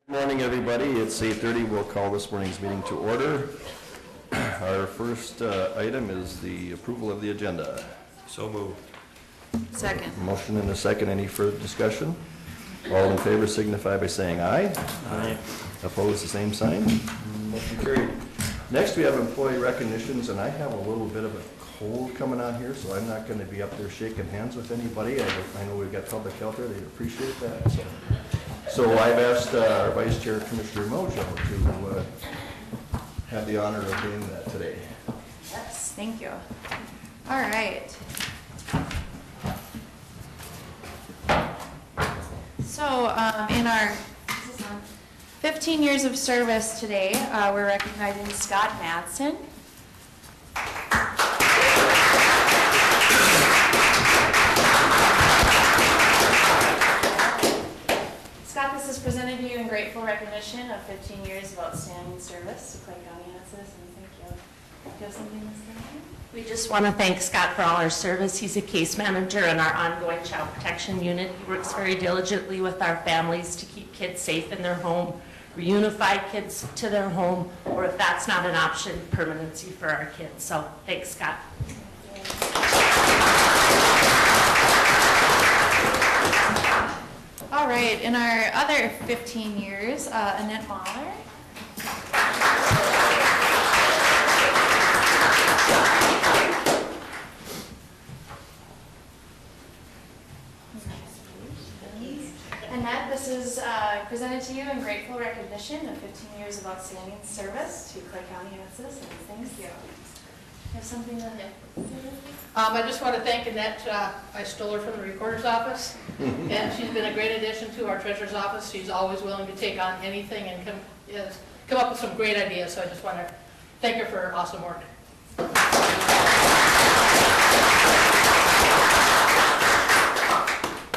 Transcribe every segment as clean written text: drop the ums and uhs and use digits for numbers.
Good morning, everybody. It's 8:30. We'll call this morning's meeting to order. Our first item is the approval of the agenda. So moved. Second. Motion and a second. Any further discussion? All in favor signify by saying aye. Aye. Opposed, the same sign. Motion carried. Next, we have employee recognitions, and I have a little bit of a cold coming on here, so I'm not going to be up there shaking hands with anybody. I know we've got public health there. They'd appreciate that. So I've asked our Vice Chair, Commissioner Mojo, to have the honor of doing that today. Yes, thank you. All right. So in our 15 years of service today, we're recognizing Scott Madsen. Scott, this is presented to you in grateful recognition of 15 years of outstanding service to Clay County and its citizens. Thank you. Do you have something to say? We just want to thank Scott for all our service. He's a case manager in our ongoing child protection unit. He works very diligently with our families to keep kids safe in their home, reunify kids to their home, or if that's not an option, permanency for our kids. So thanks, Scott. All right, in our other 15 years, Annette Mahler. Annette, this is presented to you in grateful recognition of 15 years of outstanding service to Clay County and its citizens. Thank you. You have something to say? I just want to thank Annette. I stole her from the recorder's office, and she's been a great addition to our treasurer's office. She's always willing to take on anything and come up with some great ideas, so I just want to thank her for her awesome work.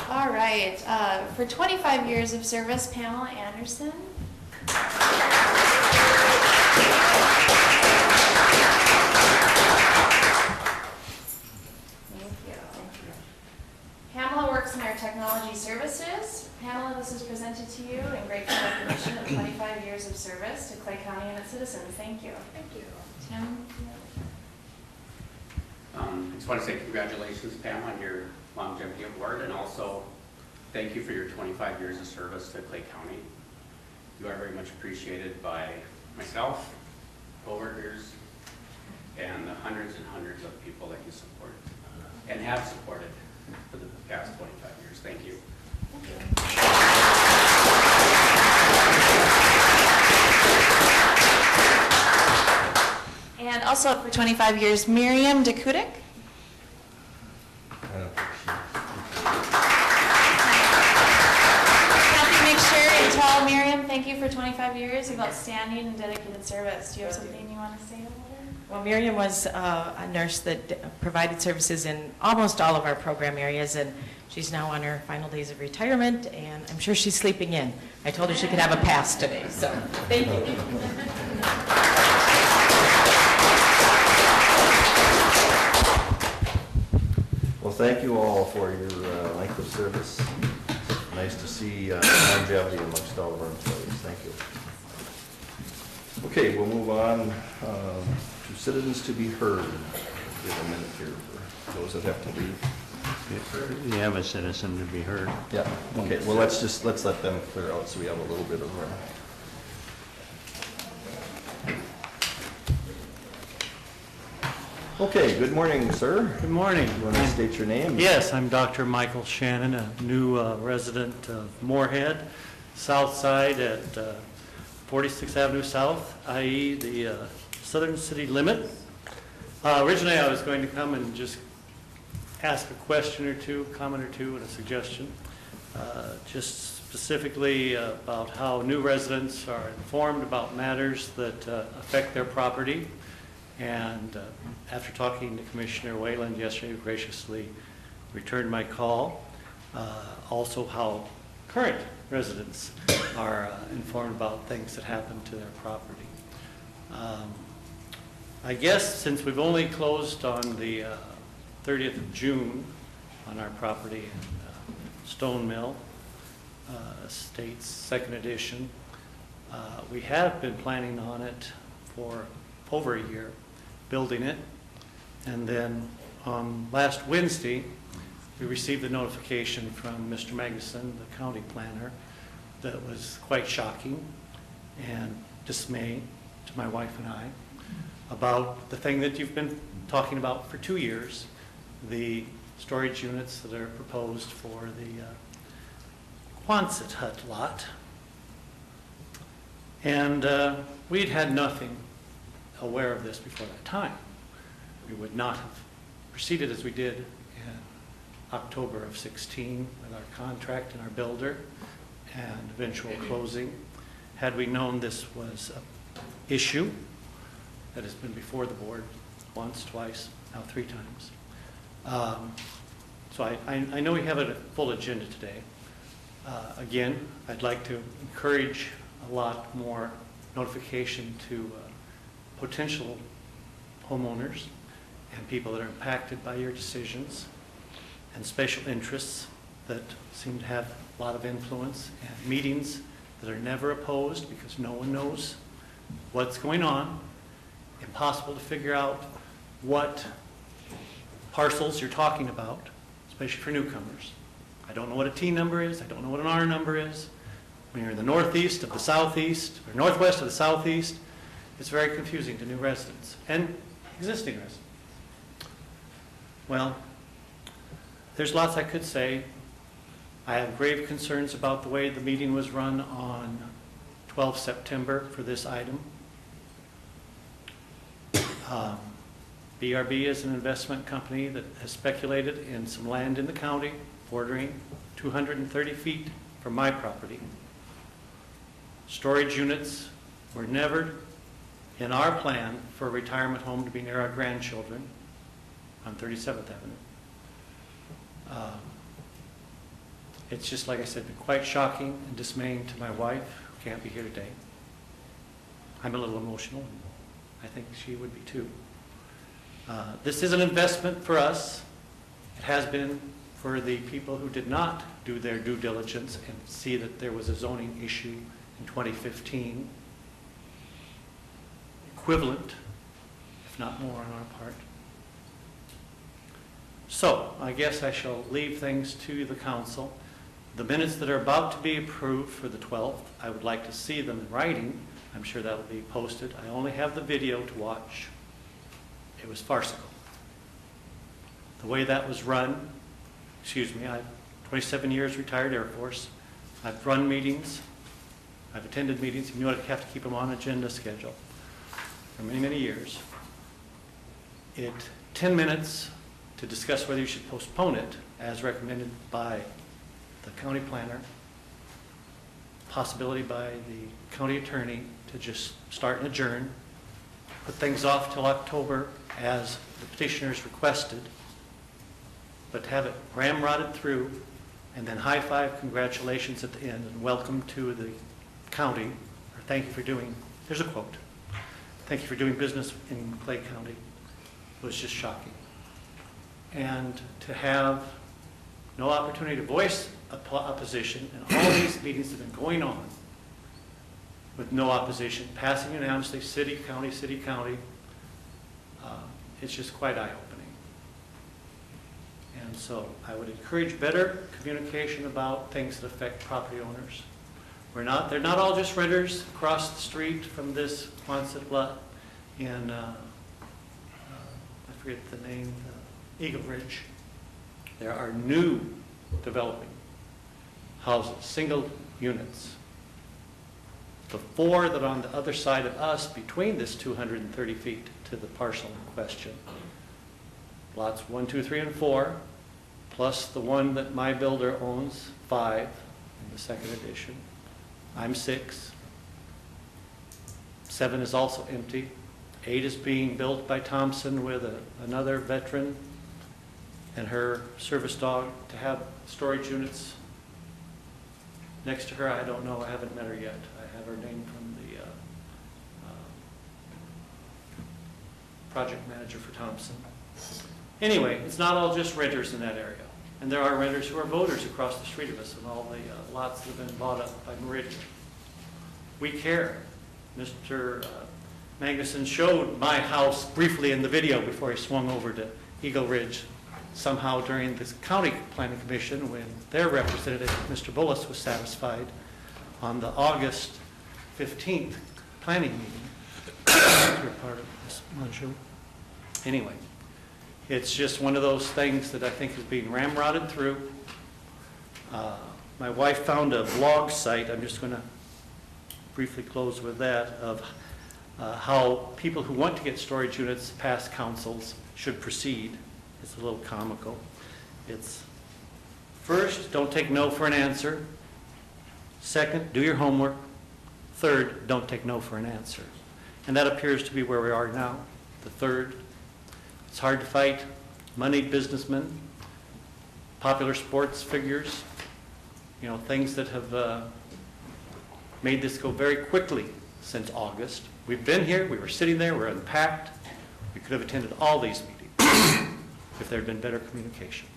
All right, for 25 years of service, Pamela Anderson. Pamela works in our technology services. Pamela, this is presented to you in grateful recognition of 25 years of service to Clay County and its citizens. Thank you. Thank you. Tim? I just want to say congratulations, Pam, on your longevity award, and also thank you for your 25 years of service to Clay County. You are very much appreciated by myself, coworkers, and the hundreds and hundreds of people that you support and have supported for the past 25 years. Thank you. And also for 25 years, Miriam Dakudik. Kathy, make sure and tell Miriam thank you for 25 years of outstanding and dedicated service. Do you have something you want to say about her? Well, Miriam was a nurse that provided services in almost all of our program areas, and she's now on her final days of retirement, and I'm sure she's sleeping in. I told her she could have a pass today, so thank you. Well, thank you all for your length of service. Nice to see longevity amongst all of our employees. Thank you. Okay, we'll move on to citizens to be heard. Give a minute here for those that have to leave. You have a citizen to be heard. Yeah. Okay. Well, let's let them clear out so we have a little bit of room. Okay. Good morning, sir. Good morning. You want to state your name? Yes, I'm Dr. Michael Shannon, a new resident of Moorhead, south side at 46th Avenue South, i.e. the southern city limit. Originally, I was going to come and just ask a question or two, comment or two, and a suggestion, just specifically about how new residents are informed about matters that affect their property. And after talking to Commissioner Wayland yesterday, who graciously returned my call, also how current residents are informed about things that happen to their property. I guess since we've only closed on the 30th of June on our property in Stone Mill Estates, second edition, We have been planning on it for over a year, building it. And then last Wednesday, we received a notification from Mr. Magnuson, the county planner, that was quite shocking and dismaying to my wife and I about the thing that you've been talking about for 2 years, the storage units that are proposed for the Quonset hut lot. And we'd had nothing aware of this before that time. We would not have proceeded as we did in October of 16 with our contract and our builder and eventual closing, had we known this was an issue that has been before the board once, twice, now 3 times. So I know we have a full agenda today. Again, I'd like to encourage a lot more notification to potential homeowners and people that are impacted by your decisions and special interests that seem to have a lot of influence, and meetings that are never opposed because no one knows what's going on. Impossible to figure out what parcels you're talking about, especially for newcomers. I don't know what a T number is. I don't know what an R number is. When you're in the northeast of the southeast or northwest of the southeast, it's very confusing to new residents and existing residents. Well, there's lots I could say. I have grave concerns about the way the meeting was run on 12 September for this item. BRB is an investment company that has speculated in some land in the county bordering 230 feet from my property. Storage units were never in our plan for a retirement home to be near our grandchildren on 37th Avenue. It's just, like I said, been quite shocking and dismaying to my wife, who can't be here today. I'm a little emotional. I think she would be too. This is an investment for us. It has been for the people who did not do their due diligence and see that there was a zoning issue in 2015, equivalent, if not more, on our part. So, I guess I shall leave things to the council. The minutes that are about to be approved for the 12th, I would like to see them in writing. I'm sure that will be posted. I only have the video to watch. It was farcical. The way that was run, I'm 27 years retired Air Force. I've run meetings. I've attended meetings. You know, I have to keep them on agenda schedule for many, many years. 10 minutes to discuss whether you should postpone it as recommended by the county planner, possibility by the county attorney to just start and adjourn, put things off till October as the petitioners requested, but have it ramrodded through, and then high five congratulations at the end and welcome to the county, or thank you for doing, there's a quote, thank you for doing business in Clay County, was just shocking. And to have no opportunity to voice opposition, and all these meetings have been going on with no opposition, passing unanimously, city, county, it's just quite eye-opening. And so I would encourage better communication about things that affect property owners. They're not all just renters across the street from this Quonset lot in, I forget the name, Eagle Ridge. There are new developing houses, single units. The 4 that are on the other side of us between this 230 feet to the parcel in question, lots 1, 2, 3, and 4, plus the one that my builder owns, 5 in the second edition. I'm 6. 7 is also empty. 8 is being built by Thompson with another veteran and her service dog to have storage units next to her. I don't know. I haven't met her yet. I have her name from the project manager for Thompson. Anyway, it's not all just renters in that area. And there are renters who are voters across the street of us in all the lots that have been bought up by Meridian. we care. Mr. Magnuson showed my house briefly in the video before he swung over to Eagle Ridge somehow during this county planning commission when their representative, Mr. Bullis, was satisfied on the August 15th planning meeting. You're part of this, Manju. Anyway, it's just one of those things that I think is being ramrodded through. My wife found a blog site, I'm just going to briefly close with that, of how people who want to get storage units past councils should proceed. It's a little comical. It's first, don't take no for an answer. Second, do your homework. Third, don't take no for an answer. And that appears to be where we are now. The third, it's hard to fight moneyed businessmen, popular sports figures, things that have made this go very quickly since August. We've been here, we were sitting there, we're unpacked. We could have attended all these meetings if there had been better communication.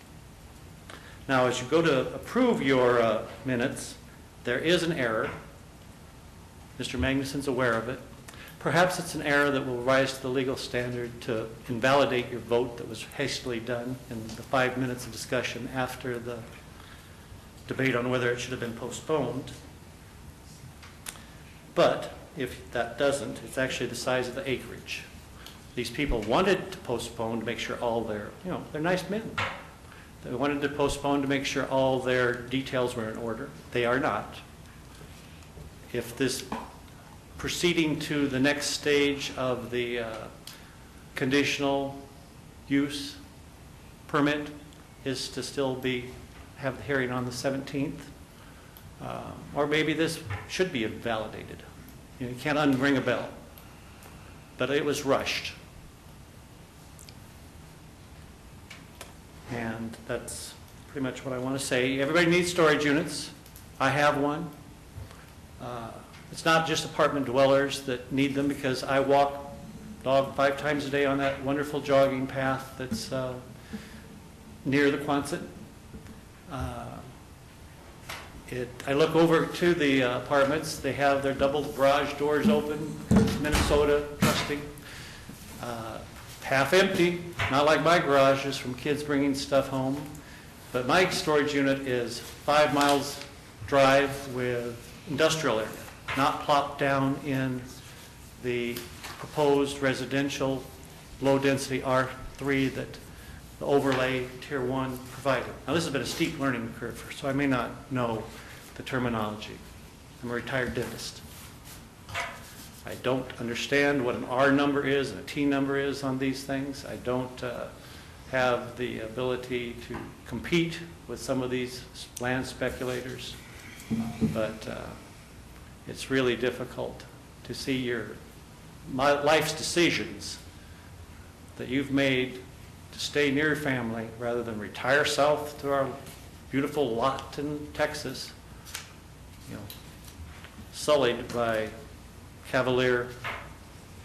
Now, as you go to approve your minutes, there is an error. Mr. Magnuson's aware of it. Perhaps it's an error that will rise to the legal standard to invalidate your vote that was hastily done in the 5 minutes of discussion after the debate on whether it should have been postponed. But if that doesn't, it's actually the size of the acreage. These people wanted to postpone to make sure all their, they're nice men. They wanted to postpone to make sure all their details were in order. They are not. If this proceeding to the next stage of the conditional use permit is to still have the hearing on the 17th, or maybe this should be validated. You can't unring a bell, but it was rushed. And that's pretty much what I want to say. Everybody needs storage units. I have one. It's not just apartment dwellers that need them, because I walk dog 5 times a day on that wonderful jogging path that's near the Quonset. I look over to the apartments. They have their double garage doors open. Minnesota, trusting. Half empty, not like my garages from kids bringing stuff home. But my storage unit is 5 miles drive with industrial area, not plopped down in the proposed residential low-density R3 that the overlay Tier 1 provided. Now, this has been a steep learning curve, so I may not know the terminology. I'm a retired dentist. I don't understand what an R number is and a T number is on these things. I don't have the ability to compete with some of these land speculators, but it's really difficult to see my life's decisions that you've made to stay near your family rather than retire south to our beautiful lot in Texas, sullied by cavalier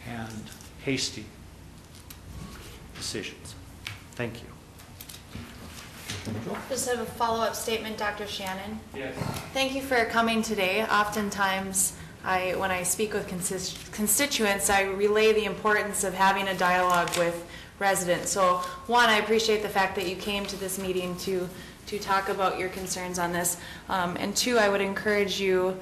and hasty decisions. Thank you. Just have a follow-up statement, Dr. Shannon. Yes. Thank you for coming today. Oftentimes, when I speak with constituents, I relay the importance of having a dialogue with residents. So, one, I appreciate the fact that you came to this meeting to talk about your concerns on this. And two, I would encourage you,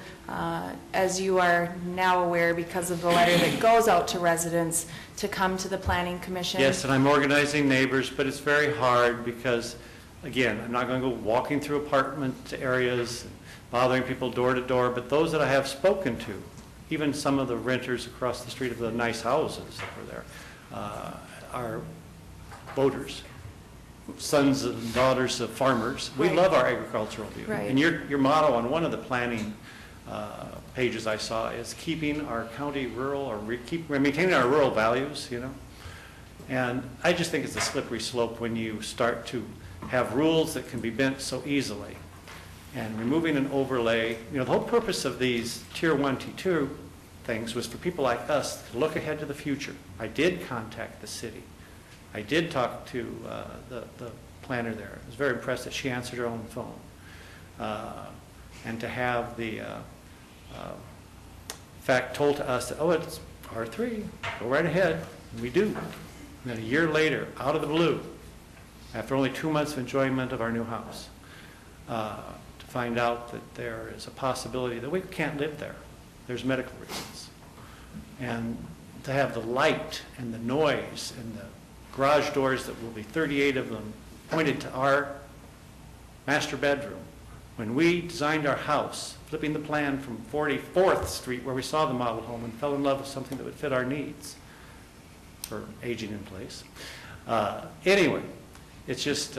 as you are now aware because of the letter that goes out to residents, to come to the Planning Commission. Yes, and I'm organizing neighbors, but it's very hard because, again, I'm not going to go walking through apartment areas, bothering people door to door, but those that I have spoken to, even some of the renters across the street of the nice houses that were there, are voters, sons and daughters of farmers. We Right. love our agricultural view. Right. And your motto on one of the planning pages I saw is keeping our county rural, or maintaining our rural values, And I just think it's a slippery slope when you start to have rules that can be bent so easily. And removing an overlay, the whole purpose of these Tier 1, Tier 2 things was for people like us to look ahead to the future. I did contact the city. I did talk to the planner there. I was very impressed that she answered her own phone. And to have the fact, told to us that, oh, it's R3, go right ahead. And we do. And then a year later, out of the blue, after only 2 months of enjoyment of our new house, to find out that there is a possibility that we can't live there. There's medical reasons. And to have the light and the noise and the garage doors that will be 38 of them pointed to our master bedroom. When we designed our house, flipping the plan from 44th Street where we saw the model home and fell in love with something that would fit our needs for aging in place. Anyway, it's just,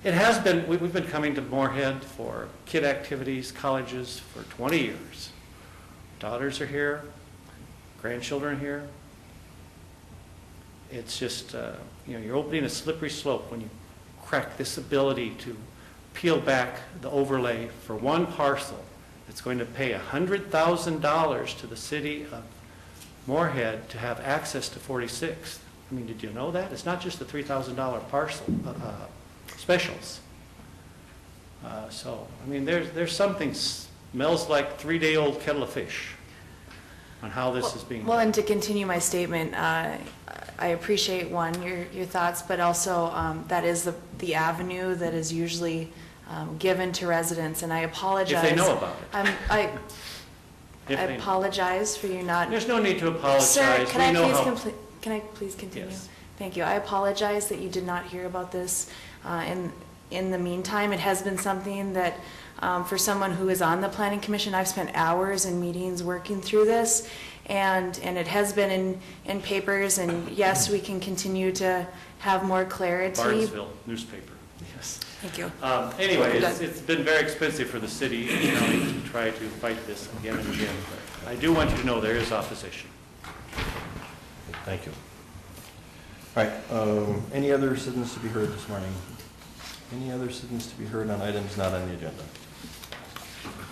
it has been, we've been coming to Moorhead for kid activities, colleges for 20 years. Daughters are here, grandchildren are here. It's just, you're opening a slippery slope when you crack this ability to peel back the overlay for one parcel that's going to pay $100,000 to the city of Moorhead to have access to 46th. I mean, did you know that? It's not just the $3,000 parcel specials. So, I mean, there's something smells like 3-day-old kettle of fish on how this is being Well, done. and to continue my statement, I appreciate, one, your thoughts, but also that is the avenue that is usually given to residents, and I apologize. If they know about it. I If they know. apologize for you not. There's no need to apologize. Sir, We know how- can I please continue? Yes. Thank you. I apologize that you did not hear about this. In the meantime, it has been something that, for someone who is on the Planning Commission, I've spent hours in meetings working through this, and it has been in papers, and yes, we can continue to have more clarity. Barnesville newspaper, yes. Thank you. Anyway, it's been very expensive for the city and county to try to fight this again and again. But I do want you to know there is opposition. Thank you. All right, any other citizens to be heard this morning? Any other citizens to be heard on items not on the agenda?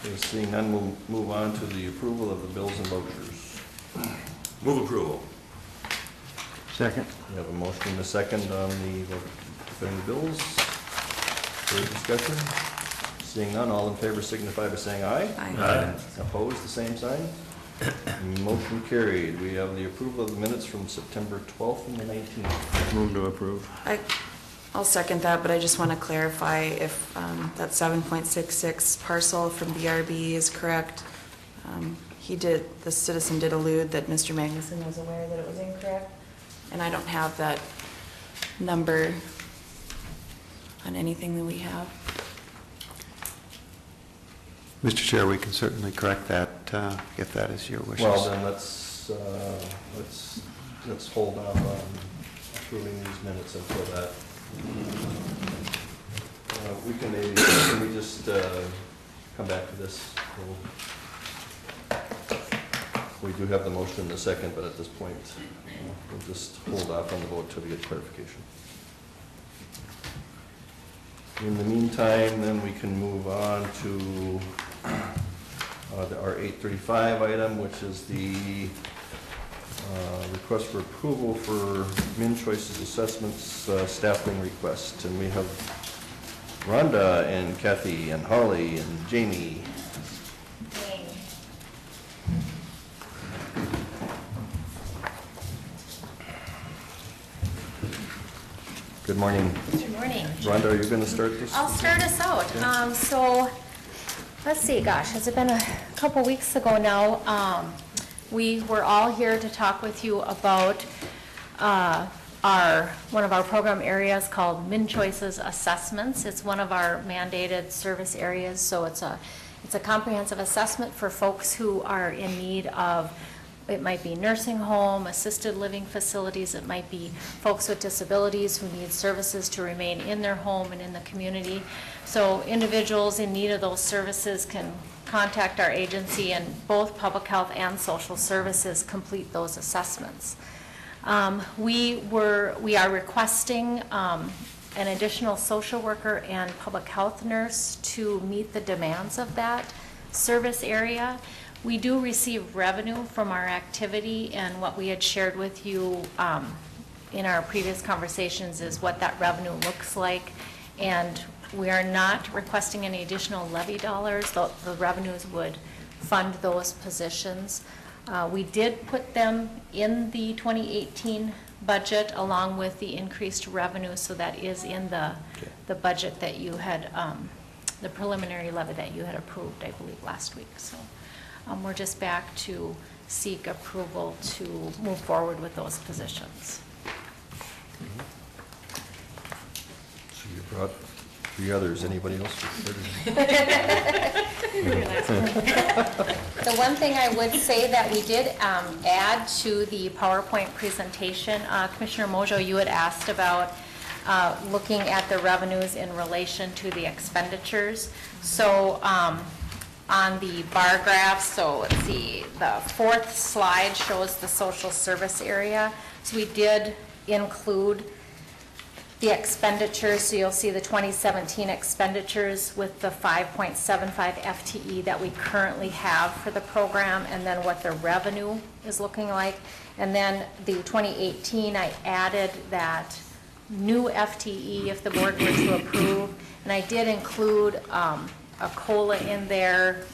Okay, seeing none, we'll move on to the approval of the bills and vouchers. Move approval. Second. We have a motion and a second on the bills. Further discussion? Seeing none, all in favor signify by saying aye. Aye. Opposed, the same sign. Motion carried. We have the approval of the minutes from September 12th and the 19th. Move to approve. I'll second that, but I just want to clarify if that 7.66 parcel from BRB is correct. The citizen did allude that Mr. Magnuson was aware that it was incorrect, and I don't have that number on anything that we have. Mr. Chair, we can certainly correct that if that is your wishes. Well, then let's hold off on approving these minutes until that. Can we just come back to this? We do have the motion in the second, but at this point, we'll just hold off on the vote till we get clarification. In the meantime, then we can move on to our 835 item, which is the request for approval for Min Choices Assessments staffing request. And we have Rhonda and Kathy and Holly and Jamie. Good morning. Good morning. Rhonda, are you going to start this? I'll start us out. So, let's see, gosh, has it been a couple weeks ago now? We were all here to talk with you about one of our program areas called Min Choices Assessments. It's one of our mandated service areas, so it's a comprehensive assessment for folks who are in need of. It might be nursing home, assisted living facilities. It might be folks with disabilities who need services to remain in their home and in the community. So individuals in need of those services can contact our agency, and both public health and social services complete those assessments. We are requesting an additional social worker and public health nurse to meet the demands of that service area. We do receive revenue from our activity, and what we had shared with you in our previous conversations is what that revenue looks like. And we are not requesting any additional levy dollars. The revenues would fund those positions. We did put them in the 2018 budget along with the increased revenue, so that is in the budget that you had, the preliminary levy that you had approved, I believe, last week. So we're just back to seek approval to move forward with those positions. So you brought 3 others. Anybody else? The one thing I would say that we did add to the PowerPoint presentation, Commissioner Mojo, you had asked about looking at the revenues in relation to the expenditures. So on the bar graph, so let's see, the 4th slide shows the social service area. So we did include the expenditures, so you'll see the 2017 expenditures with the 5.75 FTE that we currently have for the program, and then what the revenue is looking like. And then the 2018, I added that new FTE if the board were to approve, and I did include a COLA in there,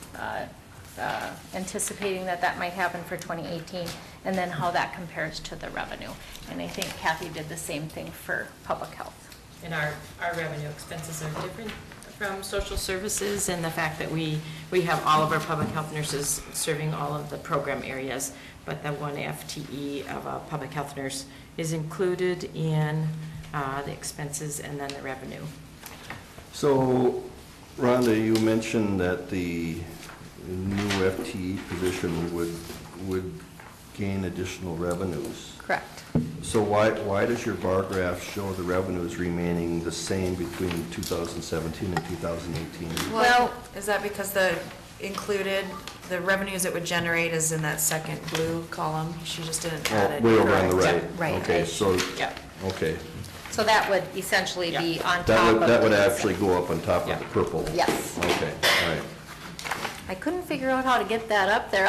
anticipating that that might happen for 2018, and then how that compares to the revenue. And I think Kathy did the same thing for public health. And our revenue expenses are different from social services, and the fact that we have all of our public health nurses serving all of the program areas, but the 1 FTE of a public health nurse is included in the expenses and then the revenue. So, Rhonda, you mentioned that the new FTE position would gain additional revenues. Correct. So why does your bar graph show the revenues remaining the same between 2017 and 2018? Well, is that because the revenues it would generate is in that second blue column? She just didn't add it. Way over on the right. Yep, right. Okay, so, Yep. okay. So that would essentially be on top That of. would the- actually go up on top of the purple. Yes. Okay, all right. I couldn't figure out how to get that up there.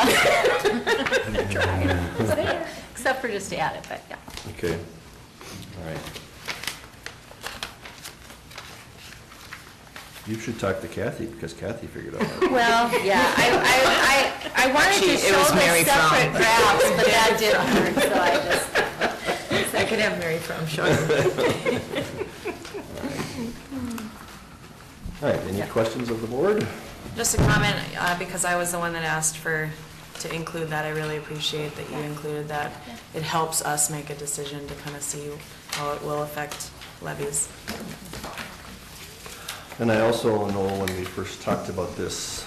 Except for just to add it, but yeah. Okay, all right. You should talk to Kathy, because Kathy figured out how to. Well, yeah, I wanted to It show was the Mary separate Fromm. graphs, but that didn't work, so I just. I could have Mary Fromm show you. All right, any questions of the board? Just a comment, because I was the one that asked to include that. I really appreciate that you included that. It helps us make a decision to kind of see how it will affect levies. And I also know when we first talked about this,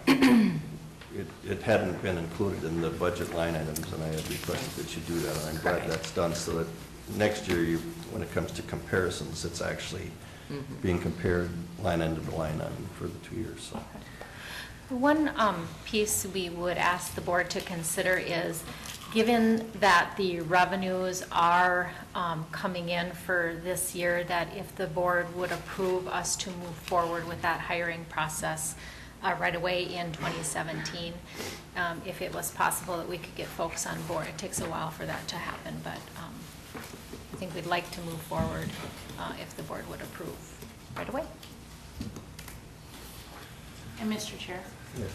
it hadn't been included in the budget line items, and I had requested that you do that, and I'm glad that's done, so that next year, when it comes to comparisons, it's actually being compared line item to line item for the 2 years, so. One piece we would ask the board to consider is, given that the revenues are coming in for this year, that if the board would approve us to move forward with that hiring process right away in 2017, if it was possible that we could get folks on board. It takes a while for that to happen, but I think we'd like to move forward if the board would approve right away. And Mr. Chair, Yes.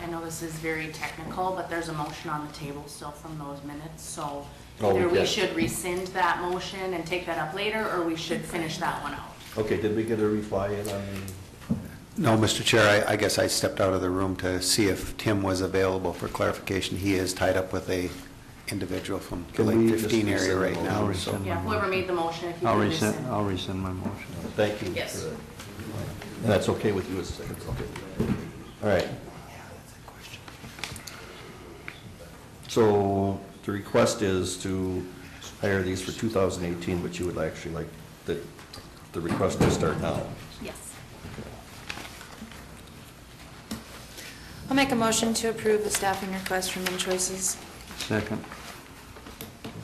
I know this is very technical, but there's a motion on the table still from those minutes, so Oh, we either we can. should rescind that motion and take that up later, or we should finish that one out. Okay, did we get a reply in on the? No, Mr. Chair, I guess I stepped out of the room to see if Tim was available for clarification. He is tied up with a individual from the Can we Lake just 15 area rescind right the now. motion? So Yeah, whoever made the motion, if you I'll can rescind, rescind. I'll rescind my motion. Thank you. Yes. for that. And that's okay with you as a second, okay. All right. So the request is to hire these for 2018, but you would actually like the request to start now. Yes. I'll make a motion to approve the staffing request from InChoices. Second.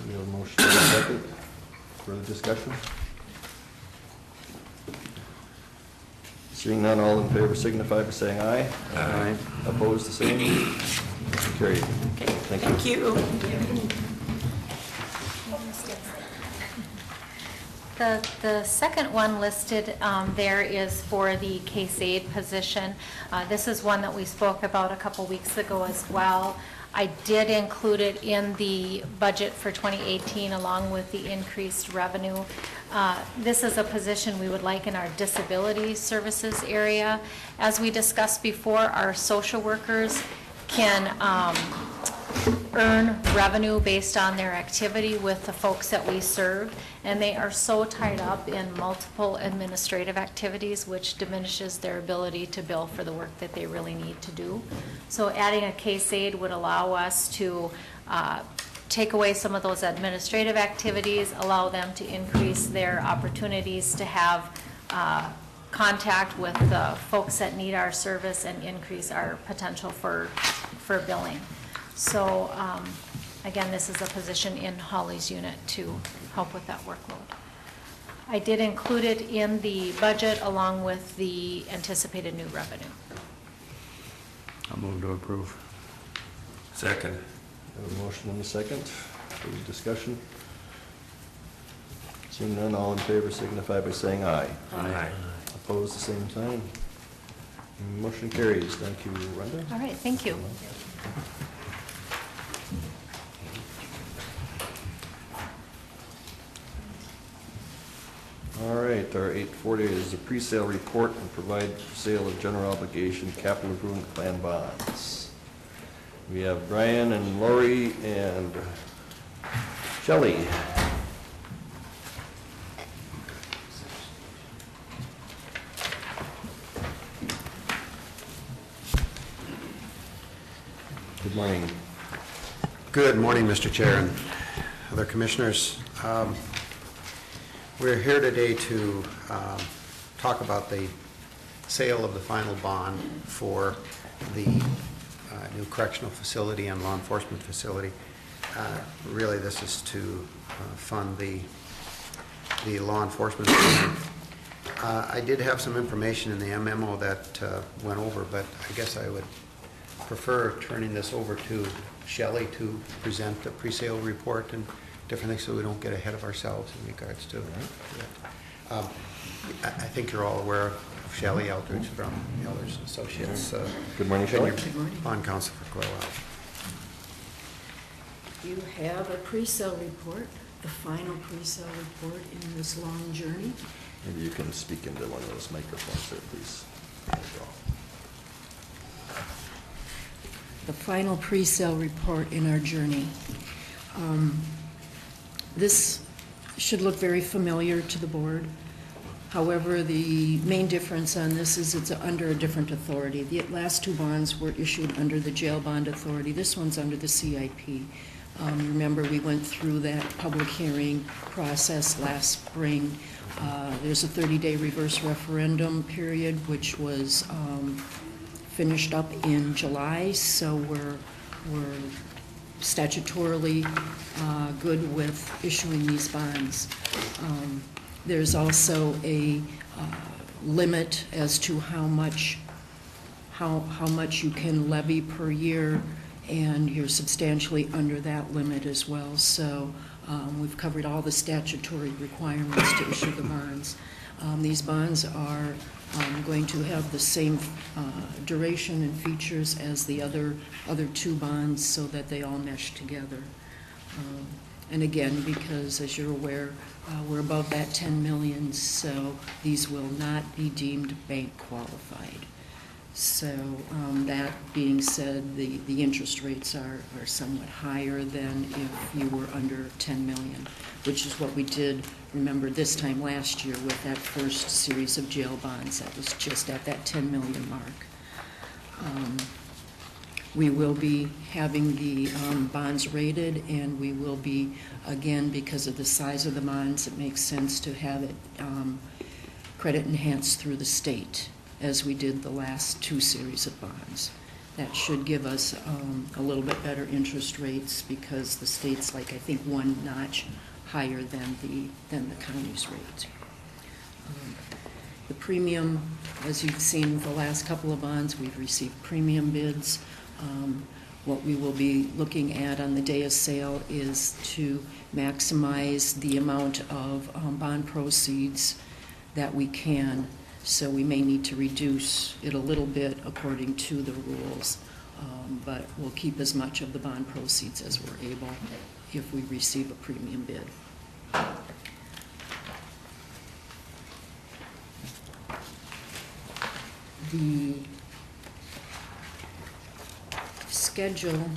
We have a motion and a second. Further discussion? Seeing none, all in favor signify by saying aye. Aye. Opposed, the same. Carried. Okay, Thank you. thank you. The second one listed there is for the case aid position. This is one that we spoke about a couple weeks ago as well. I did include it in the budget for 2018 along with the increased revenue. This is a position we would like in our disability services area. As we discussed before, our social workers can earn revenue based on their activity with the folks that we serve, and they are so tied up in multiple administrative activities, which diminishes their ability to bill for the work that they really need to do. So adding a case aid would allow us to take away some of those administrative activities, allow them to increase their opportunities to have contact with the folks that need our service and increase our potential for billing. So again, this is a position in Holly's unit to help with that workload. I did include it in the budget along with the anticipated new revenue. I'll move to approve. Second. Have a motion and a second. Any discussion? Seeing none, all in favor signify by saying aye. Aye. Opposed, the same sign. Motion carries. Thank you, Rhonda. All right, thank you. All right, our 840 is the pre-sale report and provide for sale of general obligation capital improvement plan bonds. We have Brian and Lori and Shelley. Good morning. Good morning, Mr. Chair and other commissioners. We're here today to talk about the sale of the final bond for the new correctional facility and law enforcement facility. Really, this is to fund the law enforcement program. I did have some information in the memo that went over, but I guess I would prefer turning this over to Shelley to present the pre-sale report and different things so we don't get ahead of ourselves in regards to it. I think you're all aware of Shelley Eldridge from Eldridge Associates. Good morning, Shelley. Good morning. Bond counsel for quite a while. You have a pre-sale report, the final pre-sale report in this long journey. Maybe you can speak into one of those microphones there, please. There you go. The final pre-sale report in our journey. This should look very familiar to the board. However, the main difference on this is it's under a different authority. The last two bonds were issued under the jail bond authority. This one's under the CIP. Remember, we went through that public hearing process last spring. There's a 30-day reverse referendum period, which was finished up in July, so we're statutorily good with issuing these bonds. There's also a limit as to how much you can levy per year, and you're substantially under that limit as well. So we've covered all the statutory requirements to issue the bonds. These bonds are going to have the same duration and features as the other two bonds so that they all mesh together. And again, because as you're aware, we're above that 10 million, so these will not be deemed bank qualified. So that being said, the interest rates are somewhat higher than if you were under 10 million, which is what we did, remember, this time last year with that first series of jail bonds. That was just at that 10 million mark. We will be having the bonds rated, and we will be, again, because of the size of the bonds, it makes sense to have it credit enhanced through the state, as we did the last two series of bonds. That should give us a little bit better interest rates because the state's like, I think, one notch higher than the county's rate. The premium, as you've seen the last couple of bonds, we've received premium bids. What we will be looking at on the day of sale is to maximize the amount of bond proceeds that we can. So we may need to reduce it a little bit according to the rules, but we'll keep as much of the bond proceeds as we're able if we receive a premium bid. The schedule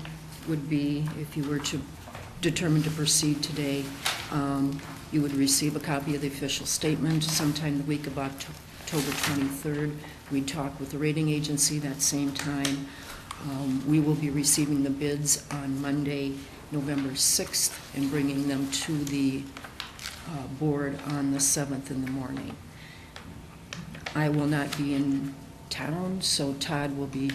would be, if you were to determine to proceed today, you would receive a copy of the official statement sometime the week of October 23rd. We'd talk with the rating agency that same time. We will be receiving the bids on Monday, November 6th, and bringing them to the board on the 7th in the morning. I will not be in town, so Todd will be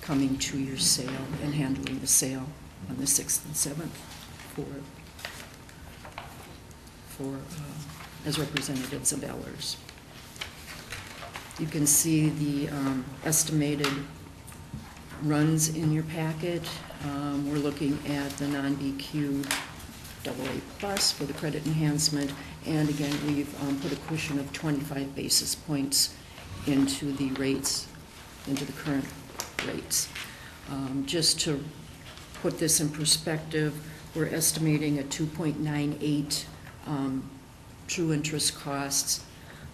coming to your sale and handling the sale on the 6th and 7th as representatives of Ellers. You can see the estimated runs in your packet. We're looking at the non-BQ AA plus for the credit enhancement, and again, we've put a cushion of 25 basis points into the rates, into the current rates. Just to put this in perspective, we're estimating a 2.98 true interest costs.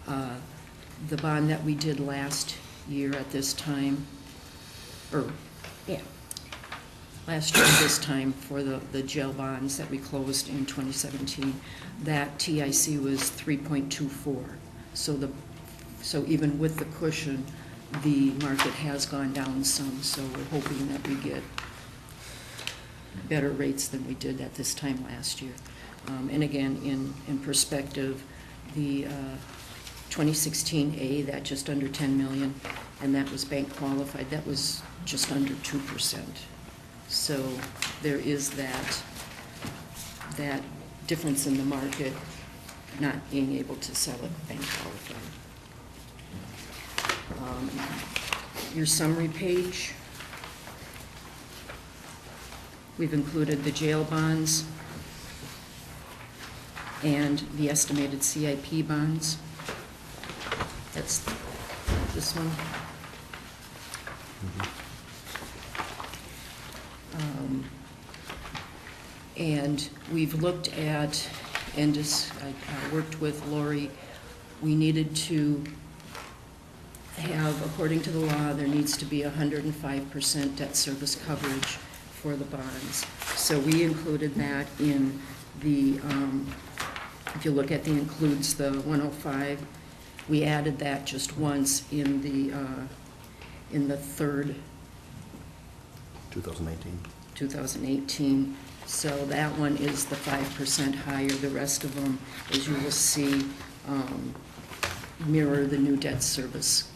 The bond that we did last year at this time, last year at this time for the jail bonds that we closed in 2017, that TIC was 3.24. So even with the cushion, the market has gone down some, so we're hoping that we get better rates than we did at this time last year. And again, in perspective, the 2016A, that just under 10 million, and that was bank qualified, that was just under 2%. So there is that difference in the market not being able to sell it bank qualified. Your summary page, we've included the jail bonds and the estimated CIP bonds. That's this one. And we've looked at, and I worked with Lori, we needed to have, according to the law, there needs to be 105% debt service coverage for the bonds. So we included that in the, if you look at the includes the 105, we added that just once in the third 2018. So that one is the 5% higher. The rest of them, as you will see, mirror the new debt service.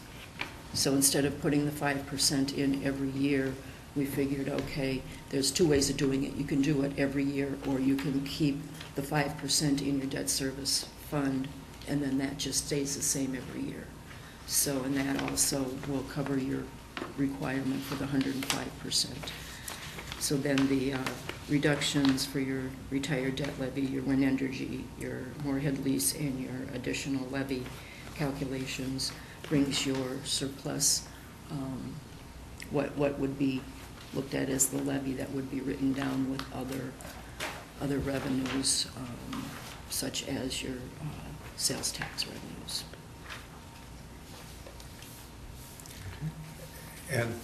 So instead of putting the 5% in every year, we figured, okay, there's two ways of doing it. You can do it every year, or you can keep the 5% in your debt service fund, and then that just stays the same every year. So, and that also will cover your requirement for the 105%. So then the reductions for your retired debt levy, your wind energy, your Moorhead lease, and your additional levy calculations brings your surplus, what would be looked at as the levy that would be written down with other revenues, such as your sales tax revenues. And,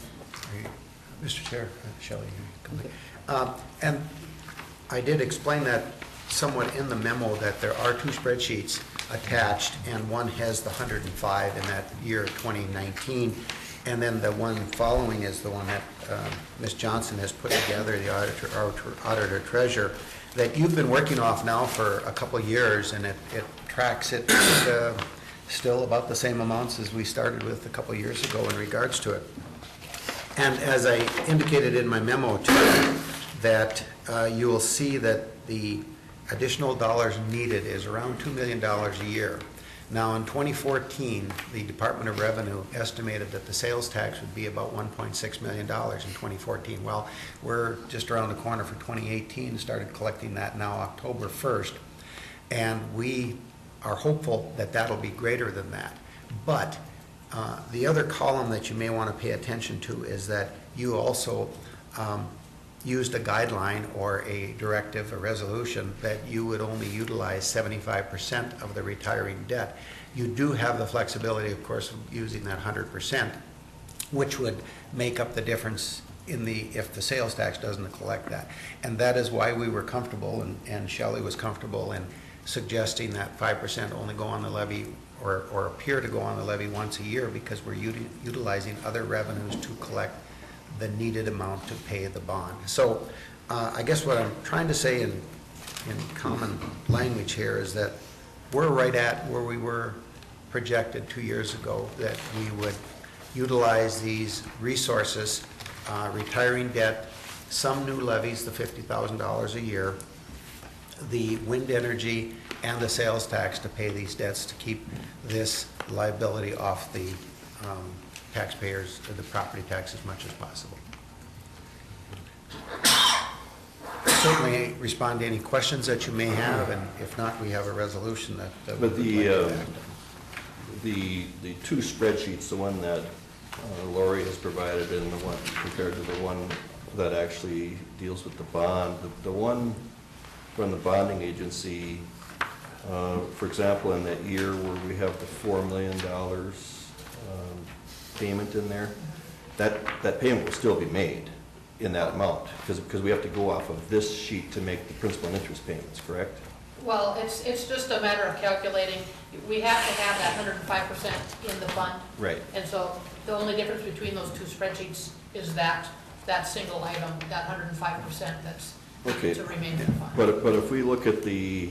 Mr. Chair, Shelley, and I did explain that somewhat in the memo, that there are two spreadsheets attached, and one has the 105 in that year 2019, and then the one following is the one that Ms. Johnson has put together, the auditor treasurer, that you've been working off now for a couple of years, and it tracks it still about the same amounts as we started with a couple of years ago in regards to it. And as I indicated in my memo too, that you will see that the additional dollars needed is around $2 million a year. Now, in 2014, the Department of Revenue estimated that the sales tax would be about $1.6 million in 2014. Well, we're just around the corner for 2018, started collecting that now October 1st, and we are hopeful that that'll be greater than that. But the other column that you may want to pay attention to is that you also used a guideline or a directive, a resolution, that you would only utilize 75% of the retiring debt. You do have the flexibility, of course, of using that 100%, which would make up the difference in if the sales tax doesn't collect that. And that is why we were comfortable, and Shelley was comfortable in suggesting that 5% only go on the levy or appear to go on the levy once a year, because we're utilizing other revenues to collect the needed amount to pay the bond. So I guess what I'm trying to say in common language here is that we're right at where we were projected 2 years ago, that we would utilize these resources, retiring debt, some new levies, the $50,000 a year, the wind energy, and the sales tax to pay these debts to keep this liability off the taxpayers, the property tax, as much as possible. Certainly respond to any questions that you may have, and if not, we have a resolution that But we would like to act on. the two spreadsheets, the one that Lori has provided and the one compared to the one that actually deals with the bond, the one from the bonding agency, for example, in that year where we have the $4 million payment in there, that payment will still be made in that amount, because we have to go off of this sheet to make the principal and interest payments, correct? Well, it's just a matter of calculating. We have to have that 105% in the fund. Right. And so the only difference between those two spreadsheets is that single item, that 105% that's Okay. to remain in the fund. But if we look at the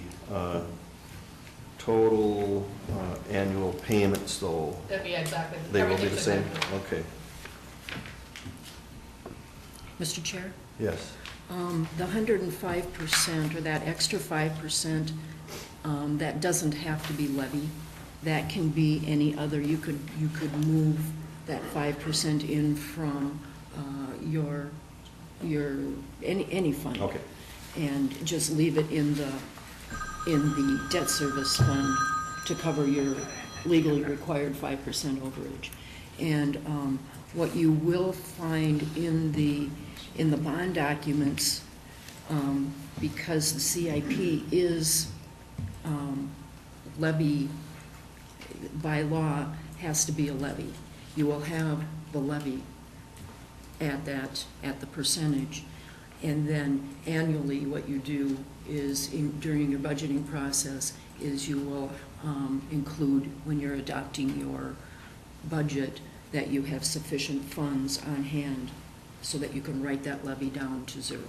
total annual payments, though, That'd be exactly. they will be the everything's same? exactly- Okay, Mr. Chair? yes. The 105%, or that extra 5%, that doesn't have to be levy. That can be any other, you could move that 5% in from any fund. Okay. And just leave it in the debt service fund to cover your legally required 5% overage. And what you will find in the bond documents, because the CIP is levy, by law, has to be a levy. You will have the levy at the percentage. And then annually, what you do is, during your budgeting process, is you will include, when you're adopting your budget, that you have sufficient funds on hand so that you can write that levy down to zero.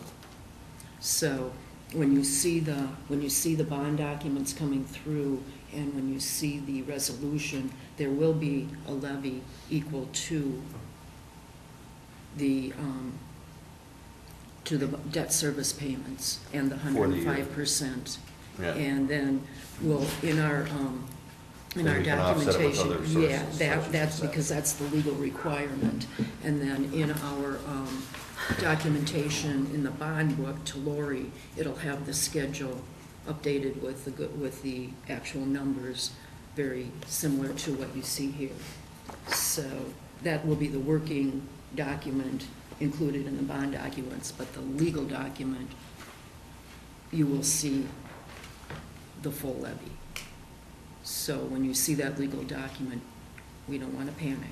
So when you see the bond documents coming through, and when you see the resolution, there will be a levy equal to the debt service payments and the For the year. 105%. Yeah. And then we'll, in our Then we can offset it with documentation, other yeah, sources, such as that's that. because that's the legal requirement. And then in our documentation in the bond book to Lori, it'll have the schedule updated with the actual numbers, very similar to what you see here. So that will be the working document included in the bond documents, but the legal document, you will see the full levy. So when you see that legal document, we don't want to panic.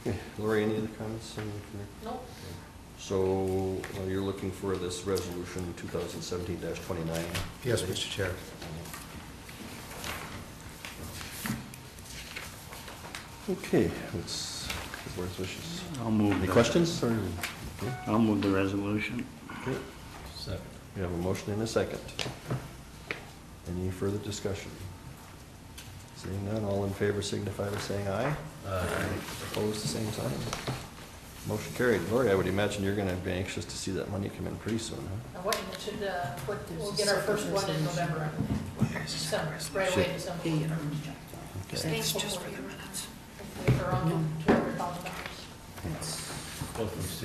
Okay. Lori, any other comments? Nope. So you're looking for this resolution 2017-29? Yes, Mr. Chair. Okay, let's, the board's wishes. I'll move. Any the- questions? Or, okay. I'll move the resolution. Okay. Second. We have a motion and a second. Any further discussion? Seeing none, all in favor signify by saying aye. Aye. Opposed, the same sign. Motion carried. Lori, I would imagine you're gonna be anxious to see that money come in pretty soon, huh? Now, what, it should, we'll get our first one in November, I believe. December, right away, December. The, Okay. That's just for the minutes. Hopefully for around $200,000. that's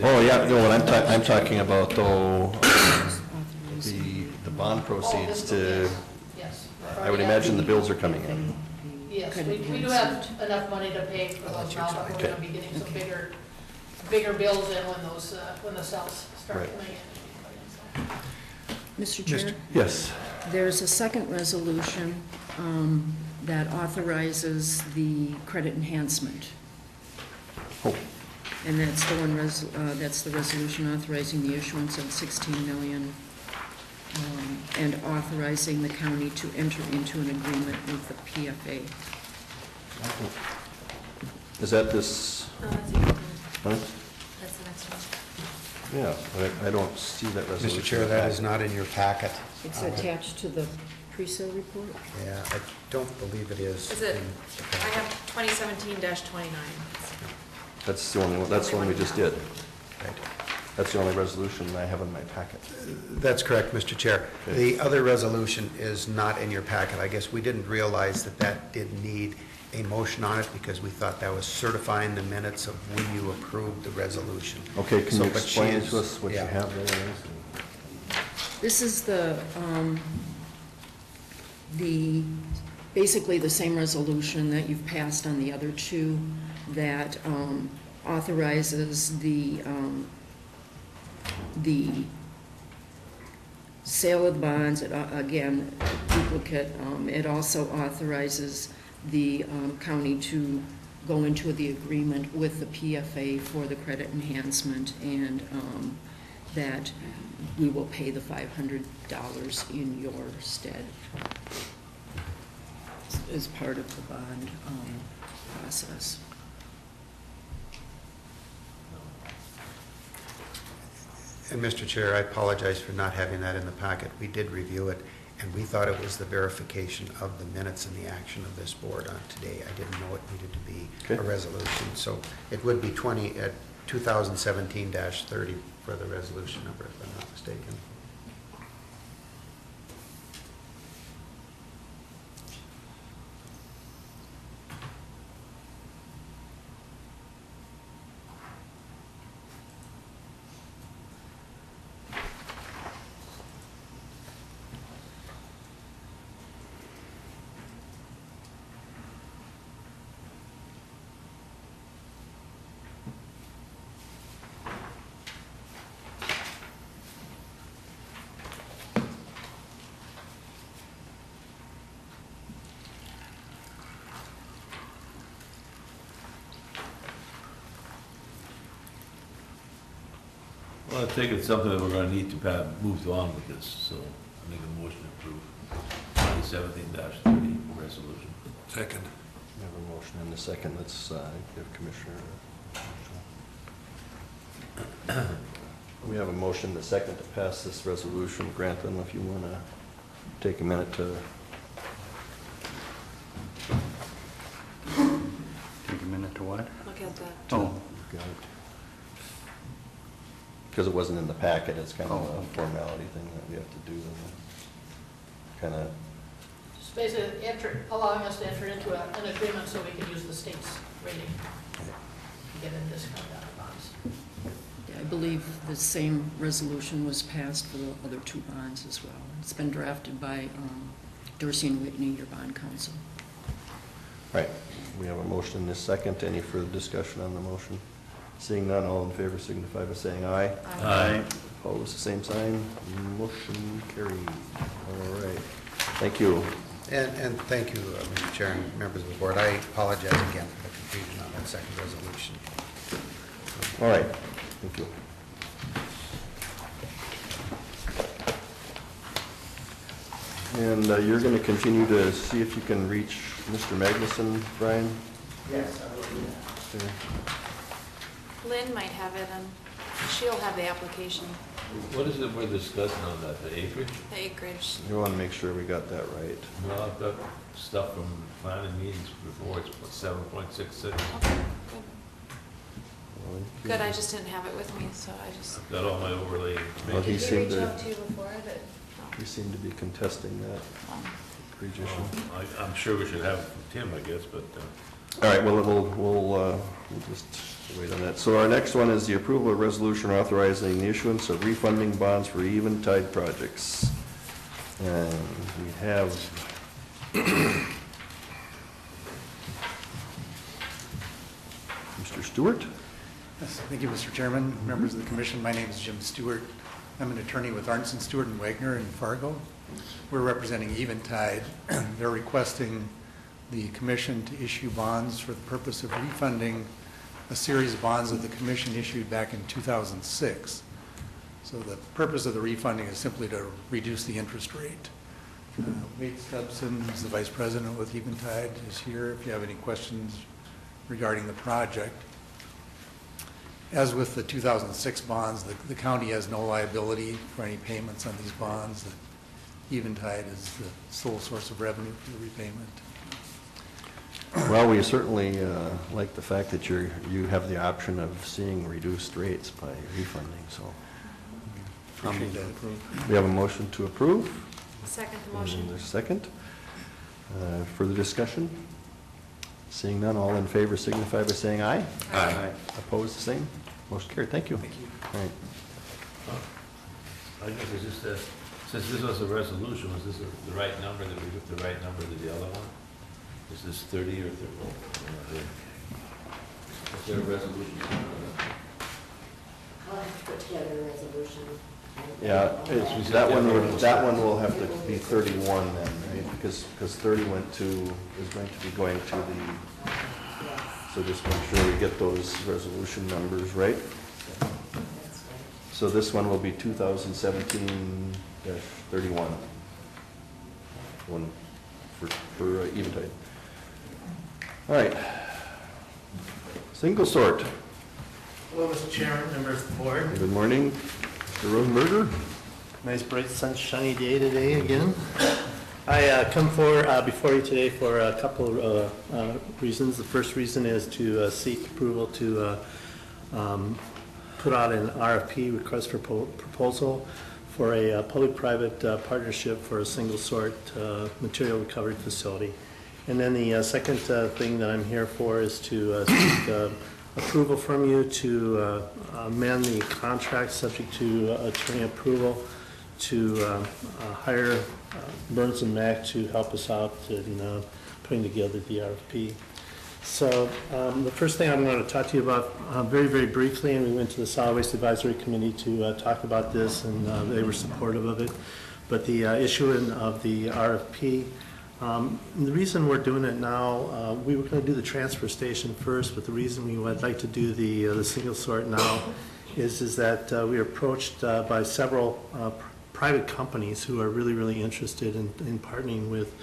Oh, yeah, no, what I'm talking about though, authorizing the bond Oh, proceeds this- to, Yes. I would imagine the bills are coming in. Yes, we credit we do have enhancement. enough money to pay for those now, but we're Okay. gonna be getting some bigger bills in when those, when the cells start Right. coming in. Mr. Chair? Yes. There's a second resolution that authorizes the credit enhancement. Oh, And that's the one, that's the resolution authorizing the issuance of 16 million and authorizing the county to enter into an agreement with the PFA. is that this, That's the huh? next one. Yeah, but I don't see that resolution. Mr. Chair, that is not in your packet. It's attached to the pre-sale report? Yeah, I don't believe it is. Is it? in the I packet. have 2017-29. That's the only one, that's the one we just did. Right. That's the only resolution I have in my packet. That's correct, Mr. Chair. Okay. The other resolution is not in your packet. I guess we didn't realize that that did need a motion on it because we thought that was certifying the minutes of when you approved the resolution. Okay, can So, you but she explain is- to us what you yeah. have there? This is basically the same resolution that you've passed on the other two that authorizes the sale of the bonds, again, duplicate. It also authorizes the county to go into the agreement with the PFA for the credit enhancement and that we will pay the $500 in your stead as part of the bond process. And Mr. Chair, I apologize for not having that in the packet. We did review it, and we thought it was the verification of the minutes and the action of this board on today. I didn't know it needed to be a Okay. resolution. So it would be 2017-30 for the resolution number, if I'm not mistaken. Well, I think it's something that we're gonna need to move on with this, so I make a motion to approve 2017-30 resolution. Second. We have a motion and a second. Let's give Commissioner. We have a motion and a second to pass this resolution. Grant, I don't know if you want to take a minute to. Take a minute to what? Look at that. Oh, Because it wasn't in the packet, it's kind of a formality thing that we have to do. Kind of, Just basically allowing us to enter into an agreement so we can use the state's rating to get a discount on the bonds. I believe the same resolution was passed for the other two bonds as well. It's been drafted by Dorsey and Whitney, your bond counsel. right, we have a motion and a second. Any further discussion on the motion? Seeing none, all in favor signify by saying aye. aye. Opposed, the same sign. Motion carried. All right, thank you. And thank you, Mr. Chair and members of the board. I apologize again for the confusion on that second resolution. All right, thank you. And you're going to continue to see if you can reach Mr. Magnuson, Brian? Yes, I will do that. Okay. Lynn might have it, and she'll have the application, What is it we're discussing on that, the acreage? the acreage. You want to make sure we got that right. No, I've got stuff from planning meetings before, it's 7.66. Okay, good. Good, I just didn't have it with me, so I just. I've got all my overlay Well, he Did he seemed reach to, out to you before that? he seemed to be contesting that position. I'm sure we should have it from Tim, I guess, but, All right, well, we'll just wait on that. So our next one is the approval of resolution authorizing the issuance of refunding bonds for eventide projects. And we have Mr. Stewart. Yes, thank you, Mr. Chairman, members of the commission. My name is Jim Stewart. I'm an attorney with Arnson, Stewart & Wagner in Fargo. We're representing Eventide. They're requesting the commission to issue bonds for the purpose of refunding a series of bonds that the commission issued back in 2006. So the purpose of the refunding is simply to reduce the interest rate. Wade Stubson, who's the vice president with Eventide, is here if you have any questions regarding the project. As with the 2006 bonds, the county has no liability for any payments on these bonds. Eventide is the sole source of revenue for the repayment. Well, we certainly like the fact that you have the option of seeing reduced rates by refunding, so. Appreciate that. We have a motion to approve. Second the motion. And there's a second. Further discussion? Seeing none, all in favor signify by saying aye. Aye. Opposed, the same. Motion carried. Thank you. Thank you. All right. I guess it's just that, since this was a resolution, was this the right number, that we took the right number to the other one? Is this 30 or 30? Is there a resolution? I'll have to put together a resolution. Yeah, that one will have to be 31 then, right? Because 30 is going to be going to the, so just make sure we get those resolution numbers right. So this one will be 2017-31. One for Eventide. All right. Single sort. Hello, Mr. Chairman, members of the board. Good morning, Mr. Rosenberger. Nice bright sunshiny day today again. I come before you today for a couple of reasons. The first reason is to seek approval to put out an RFP, request for proposal, for a public-private partnership for a single sort material recovery facility. And then the second thing that I'm here for is to seek approval from you to amend the contract subject to attorney approval to hire Burns and Mack to help us out in putting together the RFP. So the first thing I'm going to talk to you about very, very briefly, and we went to the Solid Waste Advisory Committee to talk about this, and they were supportive of it. But the issuing of the RFP, the reason we're doing it now, we were going to do the transfer station first, but the reason we would like to do the single sort now is that we are approached by several private companies who are really, really interested in partnering with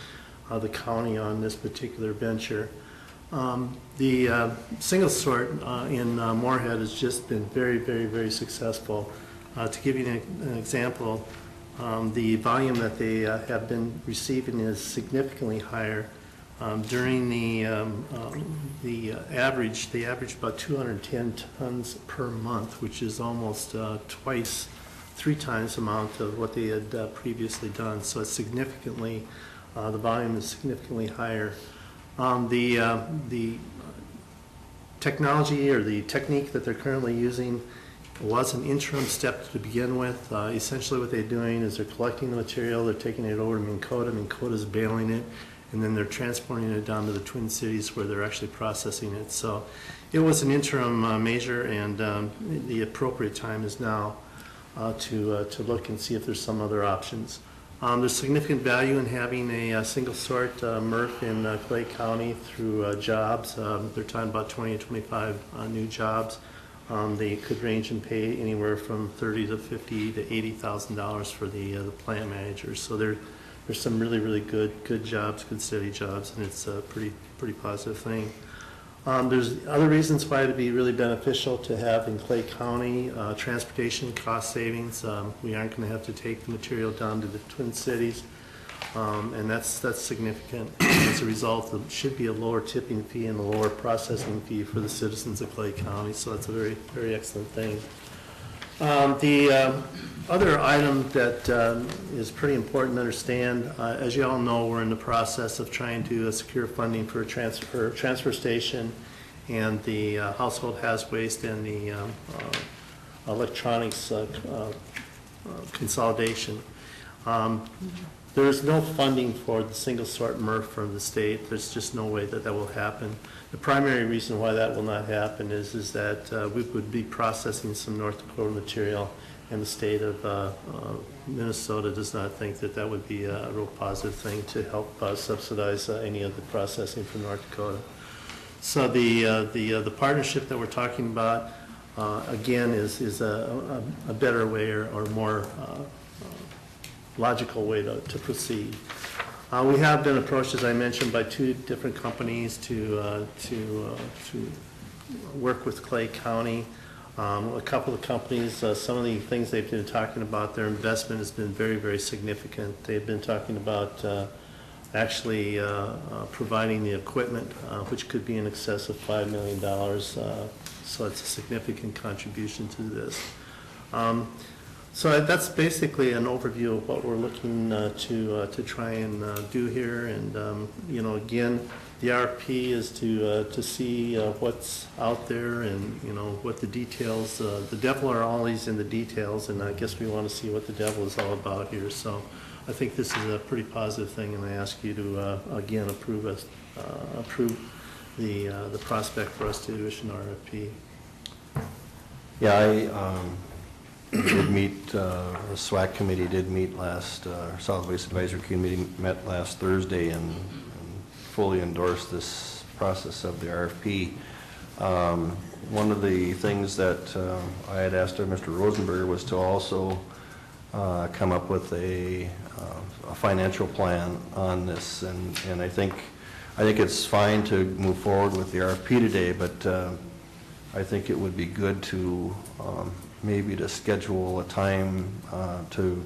the county on this particular venture. The single sort in Moorhead has just been very, very, very successful. To give you an example, the volume that they have been receiving is significantly higher. During the average, they average about 210 tons per month, which is almost three times the amount of what they had previously done. So it's significantly, the volume is significantly higher. The technology or the technique that they're currently using was an interim step to begin with. Essentially what they're doing is they're collecting the material, they're taking it over to Minn Kota, Minn Kota's baling it, and then they're transporting it down to the Twin Cities where they're actually processing it. So it was an interim measure, and the appropriate time is now to look and see if there's some other options. There's significant value in having a single sort MRF in Clay County through jobs. They're talking about 20 to 25 new jobs. They could range in pay anywhere from $30,000 to $50,000 to $80,000 for the plant managers. So there's some really, really good jobs, good steady jobs, and it's a pretty positive thing. There's other reasons why it'd be really beneficial to have in Clay County, transportation cost savings. We aren't going to have to take the material down to the Twin Cities. And that's significant. As a result, there should be a lower tipping fee and a lower processing fee for the citizens of Clay County, so that's a very, very excellent thing. The other item that is pretty important to understand, as you all know, we're in the process of trying to secure funding for a transfer station and the household hazardous waste and the electronics consolidation. There's no funding for the single sort MRF from the state. There's just no way that will happen. The primary reason why that will not happen is that we would be processing some North Dakota material, and the state of Minnesota does not think that that would be a real positive thing to help subsidize any of the processing from North Dakota. So the partnership that we're talking about, again, is a better way or more logical way to proceed. We have been approached, as I mentioned, by 2 different companies to work with Clay County. A couple of companies, some of the things they've been talking about, their investment has been very, very significant. They've been talking about actually providing the equipment, which could be in excess of $5 million. So it's a significant contribution to this. So that's basically an overview of what we're looking to try and do here. And you know, again, the RFP is to see what's out there and what the details. The devil are always in the details, and I guess we want to see what the devil is all about here. So I think this is a pretty positive thing, and I ask you to again approve the prospect for us to issue an RFP. Yeah, we did meet, the SWAC committee did meet last, Solid Waste Advisory Committee met last Thursday and fully endorsed this process of the RFP. One of the things that I had asked Mr. Rosenberger was to also come up with a financial plan on this, and I think it's fine to move forward with the RFP today, but I think it would be good to maybe to schedule a time to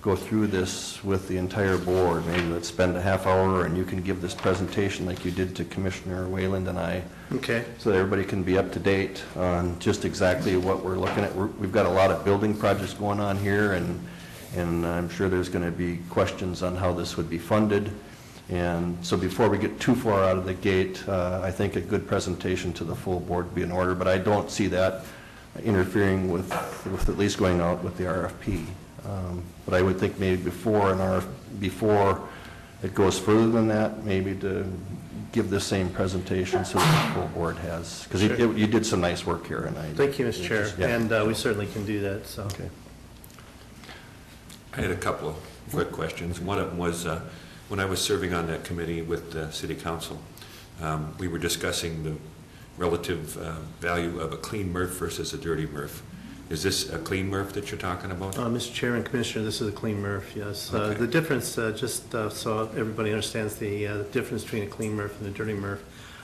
go through this with the entire board. Maybe let's spend a half hour and you can give this presentation like you did to Commissioner Wayland and I. Okay. So that everybody can be up to date on just exactly what we're looking at. We've got a lot of building projects going on here, and I'm sure there's going to be questions on how this would be funded. And so before we get too far out of the gate, I think a good presentation to the full board would be in order, but I don't see that interfering with at least going out with the RFP. But I would think maybe before it goes further than that, maybe to give the same presentation so that the full board has, because Sure. you did some nice work here. Thank you, Mr. Chair, yeah. and we certainly can do that. So. Okay. I had a couple of quick questions. One of them was when I was serving on that committee with the City Council, we were discussing the relative value of a clean MRF versus a dirty MRF. Is this a clean MRF that you're talking about? Mr. Chairman, Commissioner, this is a clean MRF, yes. Okay. The difference, just so everybody understands the difference between a clean MRF and a dirty MRF.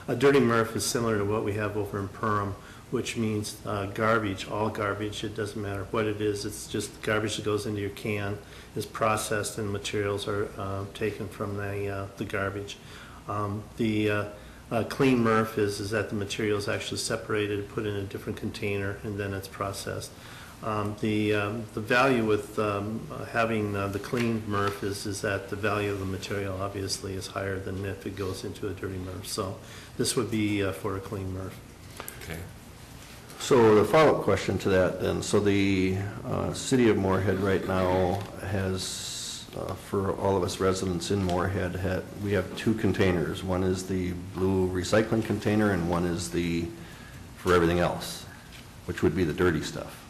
A dirty MRF is similar to what we have over in Perham, which means garbage, all garbage. It doesn't matter what it is. It's just garbage that goes into your can is processed and materials are taken from the garbage. Clean MRF is that the material is actually separated, put in a different container, and then it's processed. The value with having the clean MRF is that the value of the material obviously is higher than if it goes into a dirty MRF. So this would be for a clean MRF. Okay. So the follow-up question to that then, so the City of Moorhead right now has, for all of us residents in Moorhead, we have 2 containers. One is the blue recycling container and one is for everything else, which would be the dirty stuff.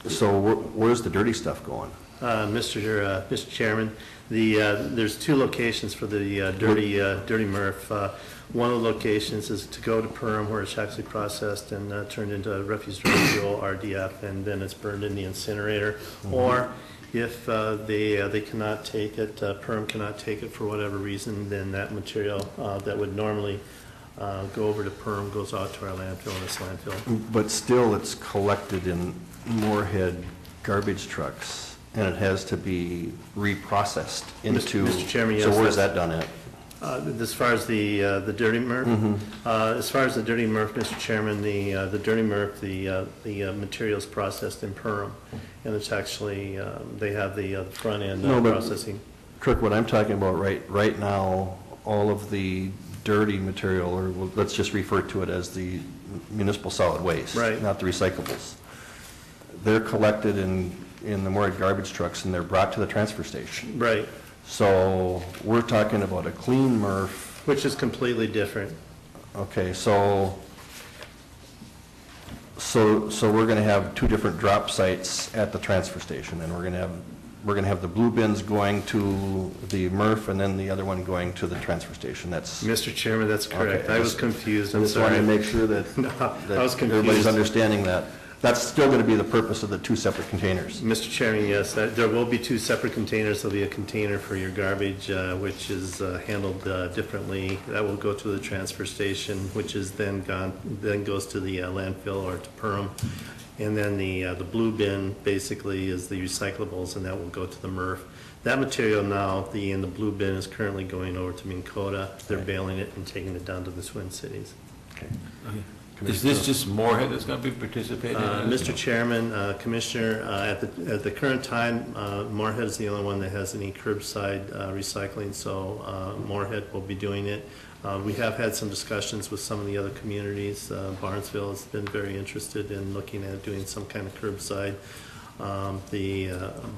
So where's the dirty stuff going? Mr. Chairman, there's 2 locations for the dirty MRF. One of the locations is to go to Perham, where it's actually processed and turned into refuse dirty fuel, RDF, and then it's burned in the incinerator. Mm-hmm. Or if they cannot take it, Perham cannot take it for whatever reason, then that material that would normally go over to Perham goes out to our landfill, and it's landfill. But still, it's collected in Moorhead garbage trucks and it has to be reprocessed into... Mr. Chairman, yes. So where's that done at? As far as the dirty MRF, as far as the dirty MRF, Mr. Chairman, the dirty MRF, the materials processed in Perham, and it's actually, they have the front end No, but- processing. Kirk, what I'm talking about right now, all of the dirty material, or let's just refer to it as the municipal solid waste. Right. Not the recyclables. They're collected in the Moorhead garbage trucks, and they're brought to the transfer station. Right, So we're talking about a clean MRF. which is completely different. Okay, so we're going to have two different drop sites at the transfer station, and we're going to have the blue bins going to the MRF, and then the other one going to the transfer station. That's... Mr. Chairman, that's correct. Okay, I was confused, I I'm just wanted sorry. to make sure that, No, that I was everybody's confused. understanding that. That's still going to be the purpose of the two separate containers. Mr. Chairman, yes, there will be two separate containers. There'll be a container for your garbage, which is handled differently. That will go to the transfer station, which is then goes to the landfill or to Perham. And then the blue bin basically is the recyclables, and that will go to the MRF. That material now, in the blue bin is currently going over to Minn Kota. They're baling it and taking it down to the Twin Cities. Okay. Is this just Moorhead that's going to be participating in this? Mr. Chairman, Commissioner, at the current time, Moorhead is the only one that has any curbside recycling, so Moorhead will be doing it. We have had some discussions with some of the other communities. Barnesville has been very interested in looking at doing some kind of curbside.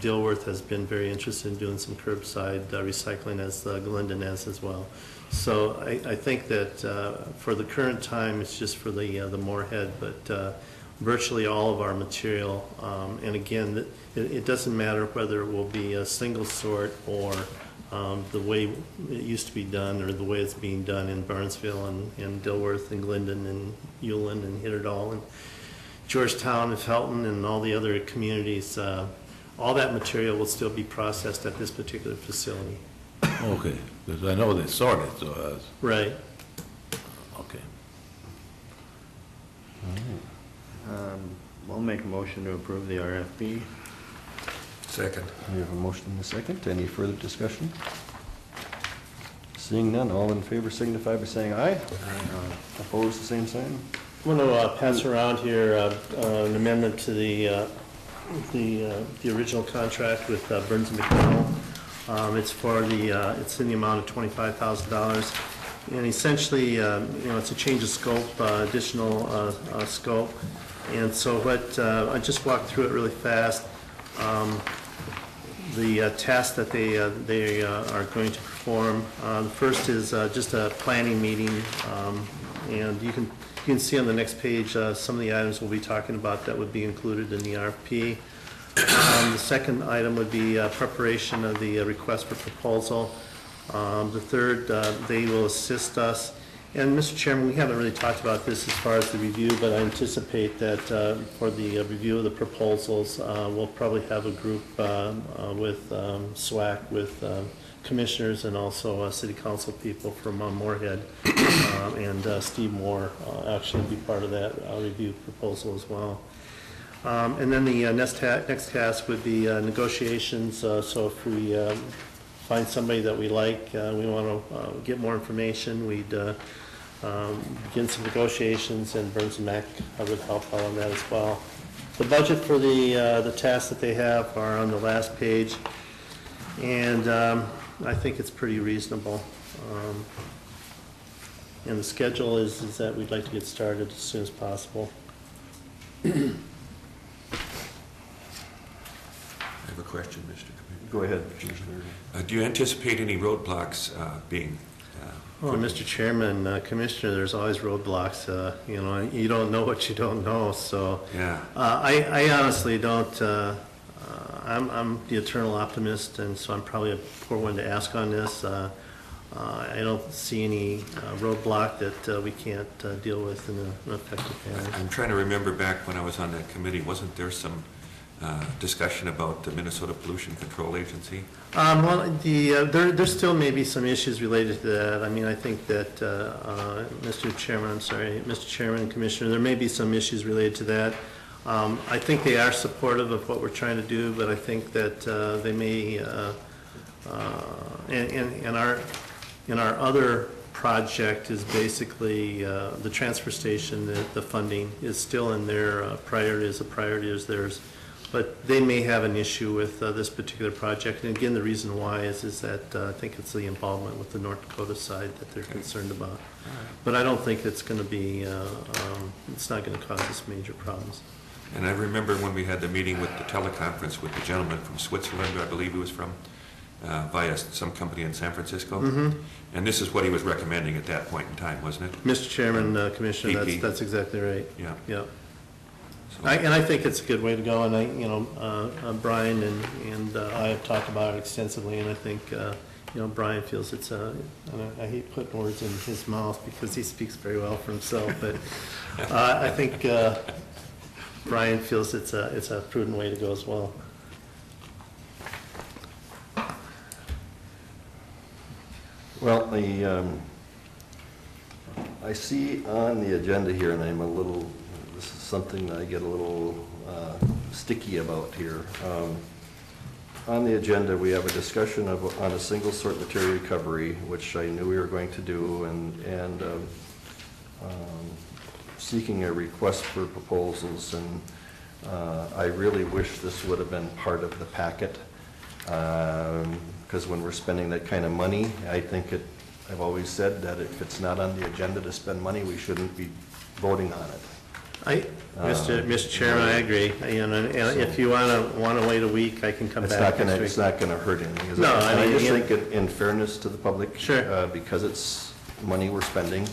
Dilworth has been very interested in doing some curbside recycling, as Glendon has as well. So I think that for the current time, it's just for the Moorhead, but virtually all of our material, and again, it doesn't matter whether it will be a single sort or the way it used to be done, or the way it's being done in Barnesville and Dilworth and Glendon and Hewlin and Hitterdall and Georgetown and Felton and all the other communities. All that material will still be processed at this particular facility. Okay, because I know they sort it, so, Right. okay. I'll make a motion to approve the RFP. Second. We have a motion and a second. Any further discussion? Seeing none, all in favor signify by saying aye. Opposed, the same sign. I'm going to pass around here an amendment to the original contract with Burns and McDonnell. It's in the amount of $25,000, and essentially, it's a change of scope, additional scope. And so I just walked through it really fast. The tasks that they are going to perform. The first is just a planning meeting, and you can see on the next page some of the items we'll be talking about that would be included in the RFP. The second item would be preparation of the request for proposal. The third, they will assist us. And Mr. Chairman, we haven't really talked about this as far as the review, but I anticipate that for the review of the proposals, we'll probably have a group with SWAC, with commissioners, and also city council people from Moorhead, and Steve Moore actually be part of that review proposal as well. And then the next task would be negotiations. So if we find somebody that we like, we want to get more information, we'd begin some negotiations, and Burns and Mac would help out on that as well. The budget for the tasks that they have are on the last page, and I think it's pretty reasonable. And the schedule is that we'd like to get started as soon as possible. I have a question, Mr. Commissioner. Go ahead, Commissioner. Do you anticipate any roadblocks being? Well, Mr. Chairman, Commissioner, there's always roadblocks. You don't know what you don't know. So Yeah. I honestly don't. I'm the eternal optimist, and so I'm probably a poor one to ask on this. I don't see any roadblock that we can't deal with in an effective manner. I'm trying to remember back when I was on that committee, wasn't there some discussion about the Minnesota Pollution Control Agency? Well, there still may be some issues related to that. I mean, I think that, Mr. Chairman and Commissioner, there may be some issues related to that. I think they are supportive of what we're trying to do, but I think that they may, in our other project is basically the transfer station, the funding is still in their priority as theirs. But they may have an issue with this particular project. And again, the reason why is that I think it's the involvement with the North Dakota side that they're concerned about. But I don't think it's going to be, it's not going to cause us major problems. And I remember when we had the meeting with the teleconference with the gentleman from Switzerland, I believe he was from, via some company in San Francisco. Mm-hmm. And this is what he was recommending at that point in time, wasn't it? Mr. Chairman, Commissioner, PP. that's exactly right. Yeah. Yeah. So- And I think it's a good way to go, and Brian and I have talked about it extensively, and I think, Brian feels it's I hate putting words in his mouth because he speaks very well for himself, but I think Brian feels it's a prudent way to go as well. Well, I see on the agenda here, and I'm a little, this is something that I get a little sticky about here. On the agenda, we have a discussion on a single sort material recovery, which I knew we were going to do, and seeking a request for proposals, and I really wish this would have been part of the packet, because when we're spending that kind of money, I think I've always said that if it's not on the agenda to spend money, we shouldn't be voting on it. Mr. Chairman, I agree. And if you want to wait a week, I can come back next week. It's not going to hurt anything, is it? No, And I just think in fairness to the public, Sure. because it's money we're spending,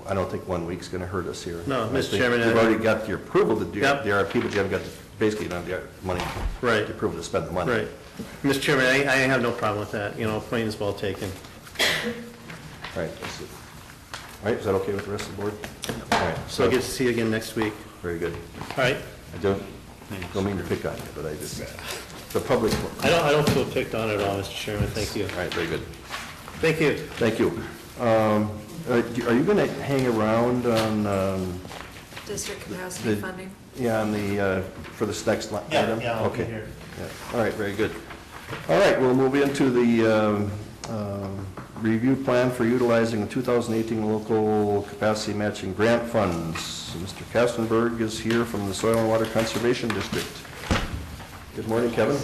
I don't think 1 week's going to hurt us here. No, I Mr. think Chairman, you've already got your approval to do the Yep. RFP, but you haven't got, basically, you don't have the money. Right. The approval to spend the money. Right. Mr. Chairman, I have no problem with that. Plain as well taken. All right, that's it. All right, is that okay with the rest of the board? All right, So I'll get to see you again next week. very good. All right? I don't mean to pick on you, but I just, the public. I don't feel picked on at all, Mr. Chairman. Thank you. All right, very good. Thank you. Thank you. Are you going to hang around on, District capacity The- funding. yeah, on the, for this next item? Yeah, I'll be Okay. here. Yeah. All right, very good. All right, we'll move into the review plan for utilizing the 2018 local capacity matching grant funds. Mr. Kastenberg is here from the Soil and Water Conservation District. Good morning, Kevin.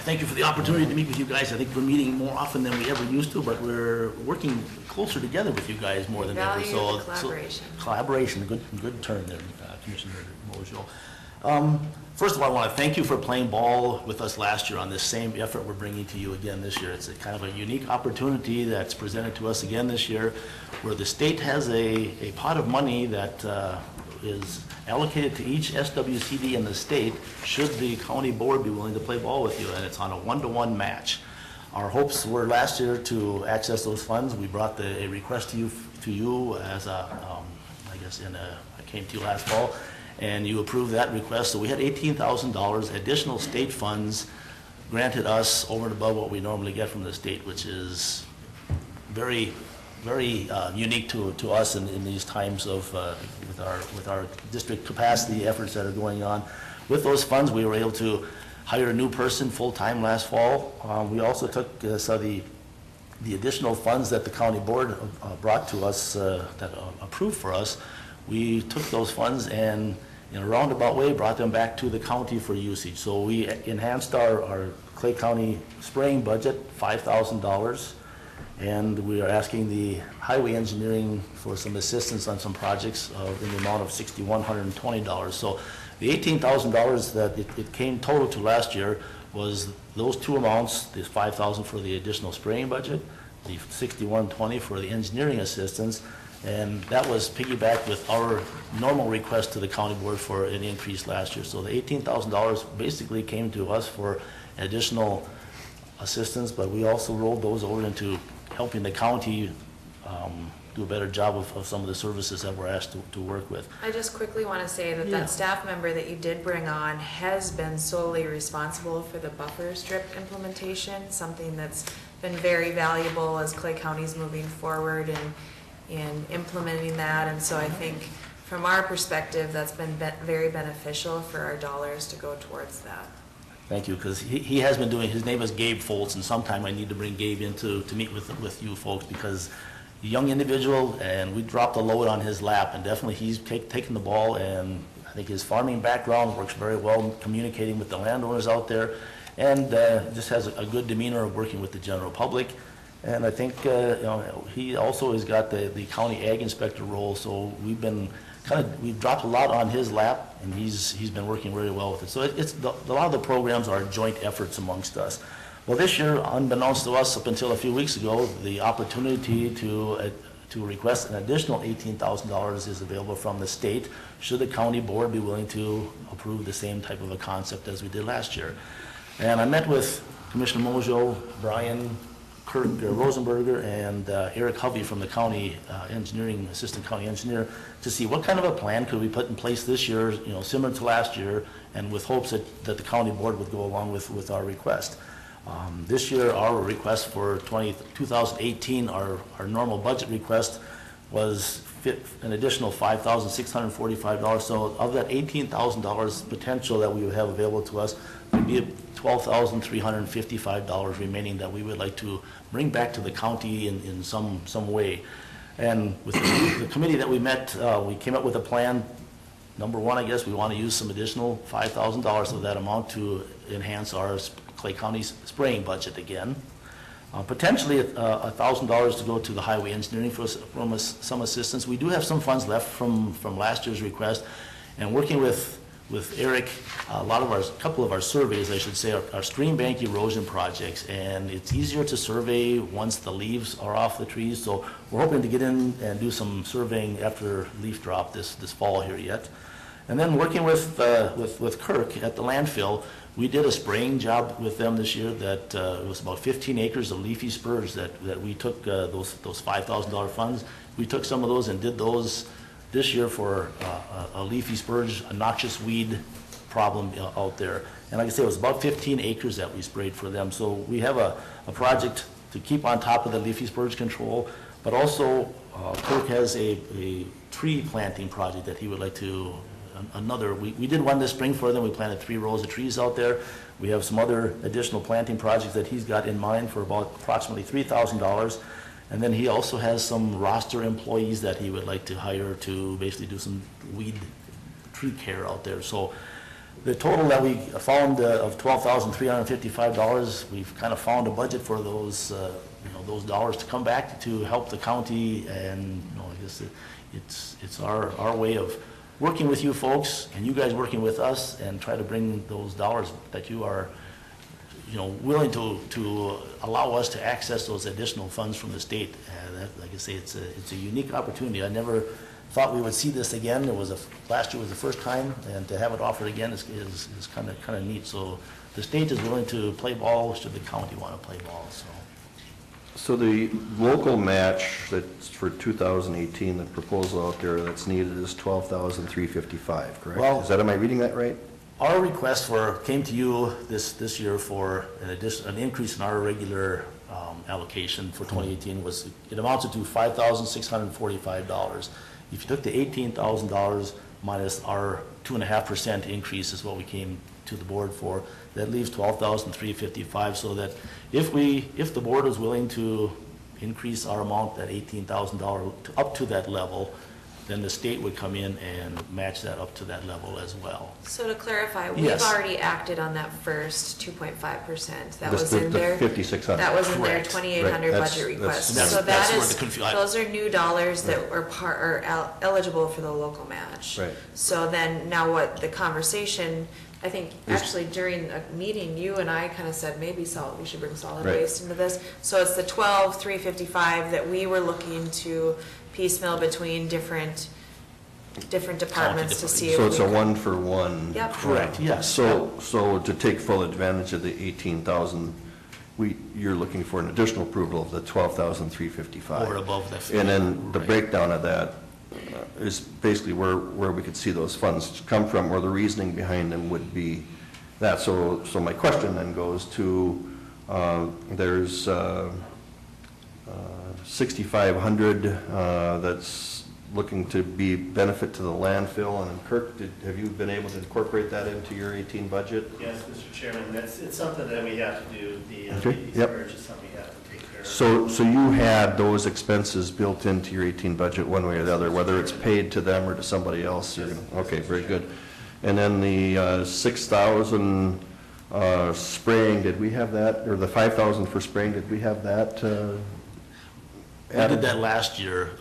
Thank you for the opportunity to meet with you guys. I think we're meeting more often than we ever used to, but we're working closer together with you guys more than ever. Value the collaboration. Collaboration, good term there, Commissioner Mojo. First of all, I want to thank you for playing ball with us last year on this same effort we're bringing to you again this year. It's a kind of a unique opportunity that's presented to us again this year, where the state has a pot of money that is allocated to each SWCD in the state, should the county board be willing to play ball with you, and it's on a 1-to-1 match. Our hopes were last year to access those funds. We brought a request to you as a, I guess I came to you last fall, and you approved that request. So we had $18,000 additional state funds granted us over and above what we normally get from the state, which is very unique to us in these times of with our district capacity efforts that are going on. With those funds, we were able to hire a new person full-time last fall. We also took the additional funds that the county board brought to us, that approved for us. We took those funds and in a roundabout way brought them back to the county for usage. So we enhanced our Clay County spraying budget, $5,000. And we are asking the highway engineering for some assistance on some projects in the amount of $6,120. So the $18,000 that it came total to last year was those two amounts, the $5,000 for the additional spraying budget, the $6,120 for the engineering assistance, and that was piggybacked with our normal request to the county board for an increase last year. So the $18,000 basically came to us for additional assistance, but we also rolled those over into helping the county do a better job of some of the services that we're asked to work with. I just quickly want to say that that staff member that you did bring on has been solely responsible for the buffer strip implementation, something that's been very valuable as Clay County's moving forward in implementing that. And so I think from our perspective, that's been very beneficial for our dollars to go towards that. Thank you, because he has been doing, his name is Gabe Foltz, and sometime I need to bring Gabe in to meet with you folks, because a young individual, and we dropped a load on his lap, and definitely he's taken the ball, and I think his farming background works very well in communicating with the landowners out there, and just has a good demeanor of working with the general public. And I think he also has got the county ag inspector role, so we've dropped a lot on his lap, and he's been working very well with it. So a lot of the programs are joint efforts amongst us. Well, this year, unbeknownst to us up until a few weeks ago, the opportunity to request an additional $18,000 is available from the state, should the county board be willing to approve the same type of a concept as we did last year. And I met with Commissioner Mojo, Brian, Kirk Rosenberger, and Eric Hovey from the county engineering, assistant county engineer, to see what kind of a plan could we put in place this year, similar to last year, and with hopes that the county board would go along with our request. This year, our request for 2018, our normal budget request was an additional $5,645. So of that $18,000 potential that we would have available to us, would be $12,355 remaining that we would like to bring back to the county in some way. And with the committee that we met, we came up with a plan. Number one, I guess we want to use some additional $5,000 of that amount to enhance our Clay County's spraying budget again. Potentially $1,000 to go to the highway engineering for some assistance. We do have some funds left from last year's request, and working with Eric, a couple of our surveys, I should say, are stream bank erosion projects, and it's easier to survey once the leaves are off the trees. So we're hoping to get in and do some surveying after leaf drop this fall here yet. And then working with Kirk at the landfill, we did a spraying job with them this year that was about 15 acres of leafy spurs that we took those $5,000 funds. We took some of those and did those this year for a leafy spurge, a noxious weed problem out there. And like I said, it was about 15 acres that we sprayed for them. So we have a project to keep on top of the leafy spurge control, but also Kirk has a tree planting project that he would like to, we did one this spring for them. We planted 3 rows of trees out there. We have some other additional planting projects that he's got in mind for about approximately $3,000. And then he also has some roster employees that he would like to hire to basically do some weed tree care out there. So the total that we found of $12,355, we've kind of found a budget for those dollars to come back to help the county. And I guess it's our way of working with you folks and you guys working with us and try to bring those dollars that you are willing to allow us to access those additional funds from the state. Like I say, it's a unique opportunity. I never thought we would see this again. Last year was the first time, and to have it offered again is kind of neat. So the state is willing to play ball should the county want to play ball. So the local match that's for 2018, the proposal out there that's needed is $12,355, correct? Well, am I reading that right? Our request came to you this year for an increase in our regular allocation for 2018 it amounted to $5,645. If you took the $18,000 minus our 2.5% increase is what we came to the board for, that leaves $12,355. So that if the board was willing to increase our amount, that $18,000 up to that level, then the state would come in and match that up to that level as well. So to clarify, Yes. we've already acted on that first 2.5%. That The- was in the their 5,600. That was in their Correct. 2,800 Right. budget request. That's- So that's that where is, the confu- those are new dollars that are eligible for the local match. Right. So then now what the conversation, I think actually during a meeting, you and I kind of said maybe we should bring solid Right. waste into this. So it's the 12,355 that we were looking to piecemeal between different departments to see if So it's we a could- one-for-one. Yep. Correct, yes. So to take full advantage of the 18,000 you're looking for an additional approval of the 12,355. Over and above that figure. And then the Right. breakdown of that is basically where we could see those funds come from, or the reasoning behind them would be that. So my question then goes to, there's 6,500 that's looking to be benefit to the landfill. And Kirk, have you been able to incorporate that into your 18 budget? Yes, Mr. Chairman, it's something that we have to do. The Okay, yep. surge is something we have to take care of. So you had those expenses built into your 18 budget one way or the other, whether it's paid to them or to somebody else? Okay, very good. And then the 6,000 spraying, did we have that, or the 5,000 for spraying, did we have that We did that last year.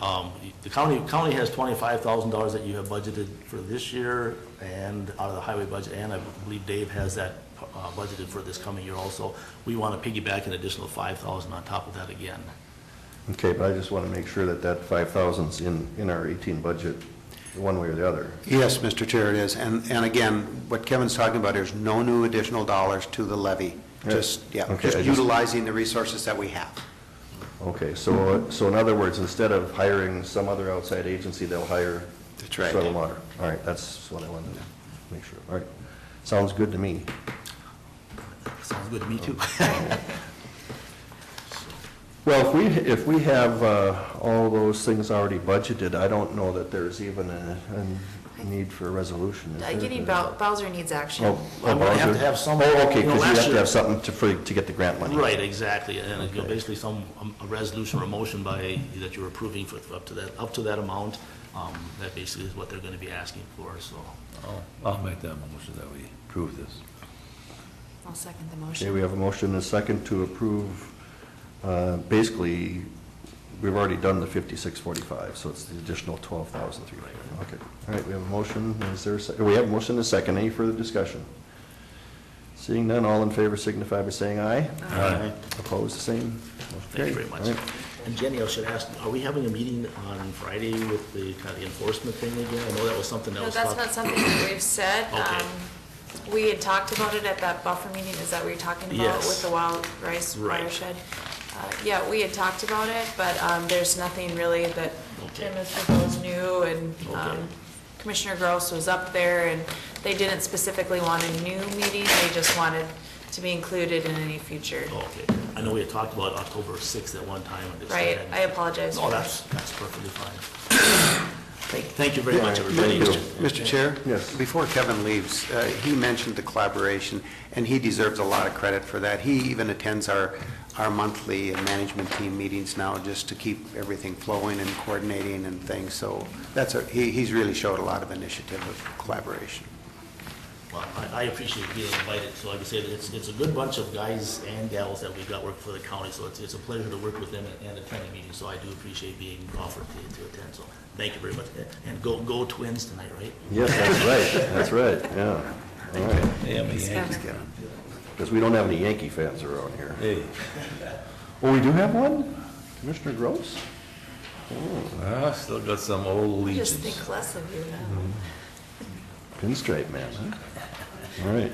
The county has $25,000 that you have budgeted for this year and out of the highway budget, and I believe Dave has that budgeted for this coming year also. We want to piggyback an additional 5,000 on top of that again. Okay, but I just want to make sure that that 5,000's in our 18 budget, one way or the other. Yes, Mr. Chair, it is. And again, what Kevin's talking about is no new additional dollars to the levy. Yes. Just Okay, utilizing the resources that we have. Okay, so in other words, instead of hiring some other outside agency, they'll hire That's right. Soil and Water. All right, that's what I wanted to make sure. All right, sounds good to me. Sounds good to me, too. Well, if we have all those things already budgeted, I don't know that there's even a need for a resolution. is there? Getting Bowser needs action. Oh, I'm gonna have to have some. Oh, okay, you know, because you last have to year- have something to get the grant money. Right, exactly, and you know, Okay. basically a resolution or a motion that you're approving for up to that amount, that basically is what they're gonna be asking for, so. I'll make that motion that we approve this. I'll second the Okay, motion. we have a motion and a second to approve, basically, we've already done the 5645, so it's the additional 12,300. Okay, all right, we have a motion, we have a motion and a second, any further discussion? Seeing none, all in favor signify by saying aye. Aye. Opposed, the same. Thank you very much. All right. And Jenny, I should ask, are we having a meeting on Friday with the kind of enforcement thing again? I know that was something that No, was that's talked. not something that we've said. Okay. We had talked about it at that buffer meeting, is that what you're talking about? Yes. With the wild rice Right. watershed? Yeah, we had talked about it, but there's nothing really that Okay. Tim has proposed new, and Okay. Commissioner Gross was up there, and they didn't specifically want a new meeting, they just wanted to be included in any future. Okay, I know we had talked about October 6th at one time. and just Right, hadn't- I apologize. No, that's perfectly fine. Thank you very much, everybody. Mr. Chair? Yes. Before Kevin leaves, he mentioned the collaboration, and he deserves a lot of credit for that. He even attends our monthly management team meetings now just to keep everything flowing and coordinating and things. So he's really showed a lot of initiative of collaboration. Well, I appreciate being invited, so like I said, it's a good bunch of guys and gals that we've got working for the county, so it's a pleasure to work with them and attend the meetings, so I do appreciate being offered to attend, so thank you very much. And go Twins tonight, right? Yes, that's right, yeah. All right, Yeah, I'm a Yankee. because we don't have any Yankee fans around here. Hey, Oh, we do have one? Commissioner Gross? I still got some old I just legions. think less of you now. Pinstripe man, huh? All right.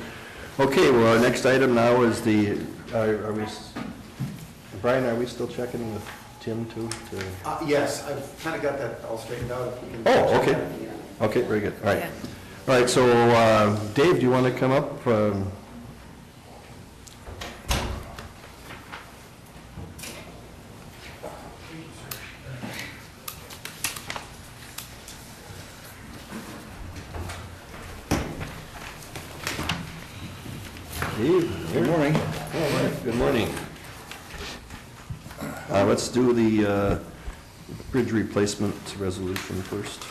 Okay, well, our next item now is Brian, are we still checking with Tim too? Yes, I've kind of got that all straightened out. Oh, okay. Okay, very good. All right. All right, so Dave, do you want to come up? Dave, good morning. All right, good morning. Let's do the bridge replacement resolution first.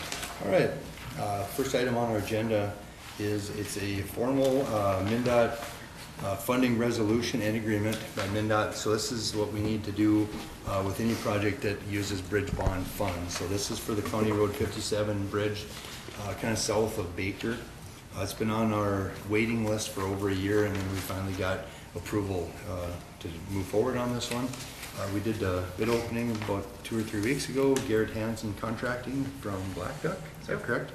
All right, first item on our agenda is, it's a formal MnDOT funding resolution and agreement by MnDOT. So this is what we need to do with any project that uses bridge bond funds. So this is for the County Road 57 bridge, kind of south of Baker. It's been on our waiting list for over a year, and then we finally got approval to move forward on this one. We did a bid opening about 2 or 3 weeks ago. Garrett Hansen Contracting from Black Duck, is that correct?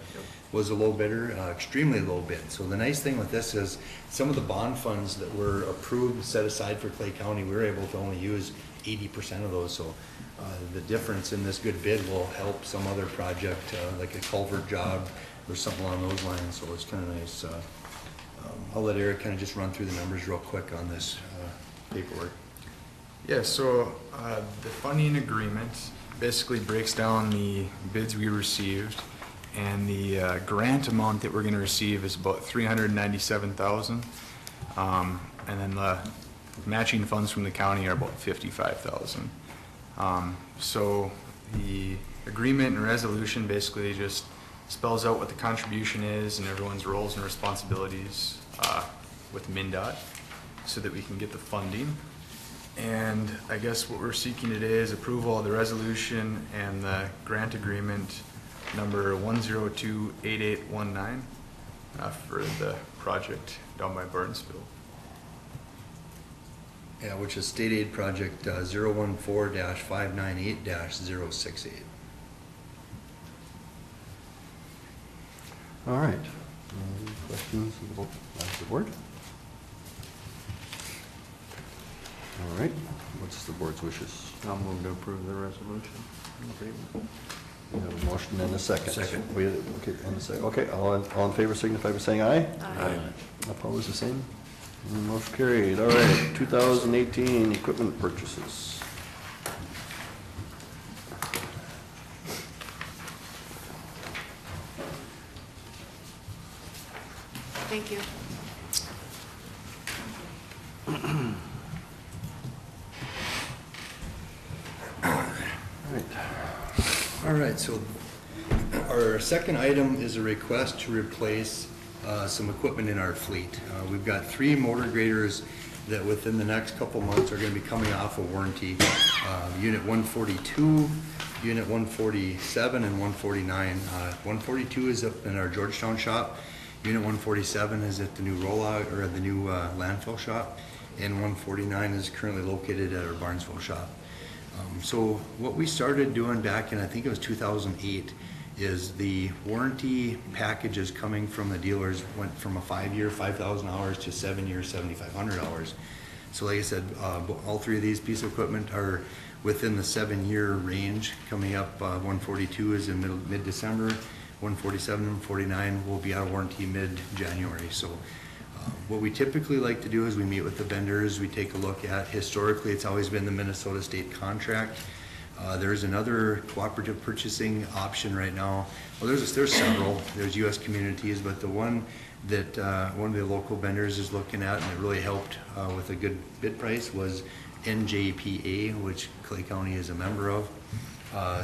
Was a low bidder, extremely low bid. So the nice thing with this is some of the bond funds that were approved, set aside for Clay County, we were able to only use 80% of those. So the difference in this good bid will help some other project, like a culvert job or something along those lines. So it's kind of nice. I'll let Eric kind of just run through the numbers real quick on this paperwork. Yeah, so the funding agreement basically breaks down the bids we received, and the grant amount that we're going to receive is about $397,000, and then the matching funds from the county are about $55,000. So the agreement and resolution basically just spells out what the contribution is and everyone's roles and responsibilities with MnDOT so that we can get the funding. And I guess what we're seeking today is approval of the resolution and the grant agreement number 1028819 for the project down by Barnesville. Yeah, which is state aid project 014-598-068. All right. Any questions of the board? All right. What's the board's wishes? I'll move to approve the resolution. We have a motion and a second. Second. Okay, and a second. Okay, all in favor signify by saying aye. Aye. Opposed, the same. And motion carried. All right, 2018 equipment purchases. Thank you. All right, so our second item is a request to replace some equipment in our fleet. We've got 3 motor graders that within the next couple months are going to be coming off of warranty. Unit 142, Unit 147, and 149. 142 is up in our Georgetown shop. Unit 147 is at the new rollout, or the new landfill shop. And 149 is currently located at our Barnesville shop. So what we started doing back in, I think it was 2008, is the warranty packages coming from the dealers went from a 5-year, 5,000 hours to 7-year, 7,500 hours. So like I said, all 3 of these pieces of equipment are within the 7-year range. Coming up, 142 is in mid-December, 147 and 149 will be out of warranty mid-January. So what we typically like to do is we meet with the vendors, we take a look at, historically it's always been the Minnesota State contract. There's another cooperative purchasing option right now. Well, there's several. There's U.S. Communities, but the one that one of the local vendors is looking at, and it really helped with a good bid price, was NJPA, which Clay County is a member of.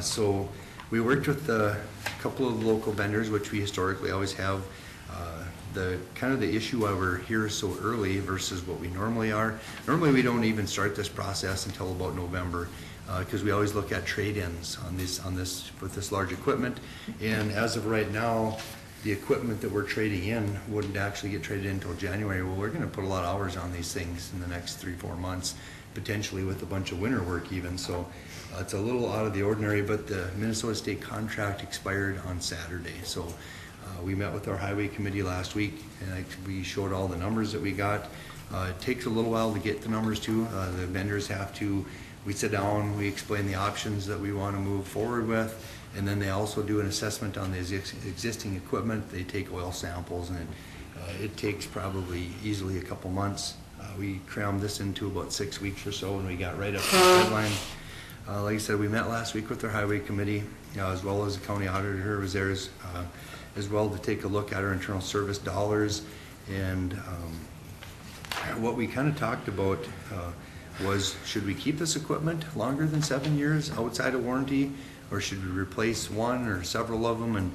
So we worked with a couple of local vendors, which we historically always have. The kind of the issue why we're here so early versus what we normally are. Normally we don't even start this process until about November, because we always look at trade-ins on this with this large equipment. And as of right now, the equipment that we're trading in wouldn't actually get traded in until January. Well, we're going to put a lot of hours on these things in the next 3-4 months, potentially with a bunch of winter work even. So it's a little out of the ordinary, but the Minnesota State contract expired on Saturday. So we met with our highway committee last week, and we showed all the numbers that we got. It takes a little while to get the numbers too. The vendors have to, we sit down, we explain the options that we want to move forward with, and then they also do an assessment on the existing equipment. They take oil samples, and it takes probably easily a couple months. We crammed this into about 6 weeks or so, and we got right up to the deadline. Like I said, we met last week with our highway committee, as well as the county auditor was there as well, to take a look at our internal service dollars. And what we kind of talked about was, should we keep this equipment longer than 7 years outside of warranty, or should we replace one or several of them? And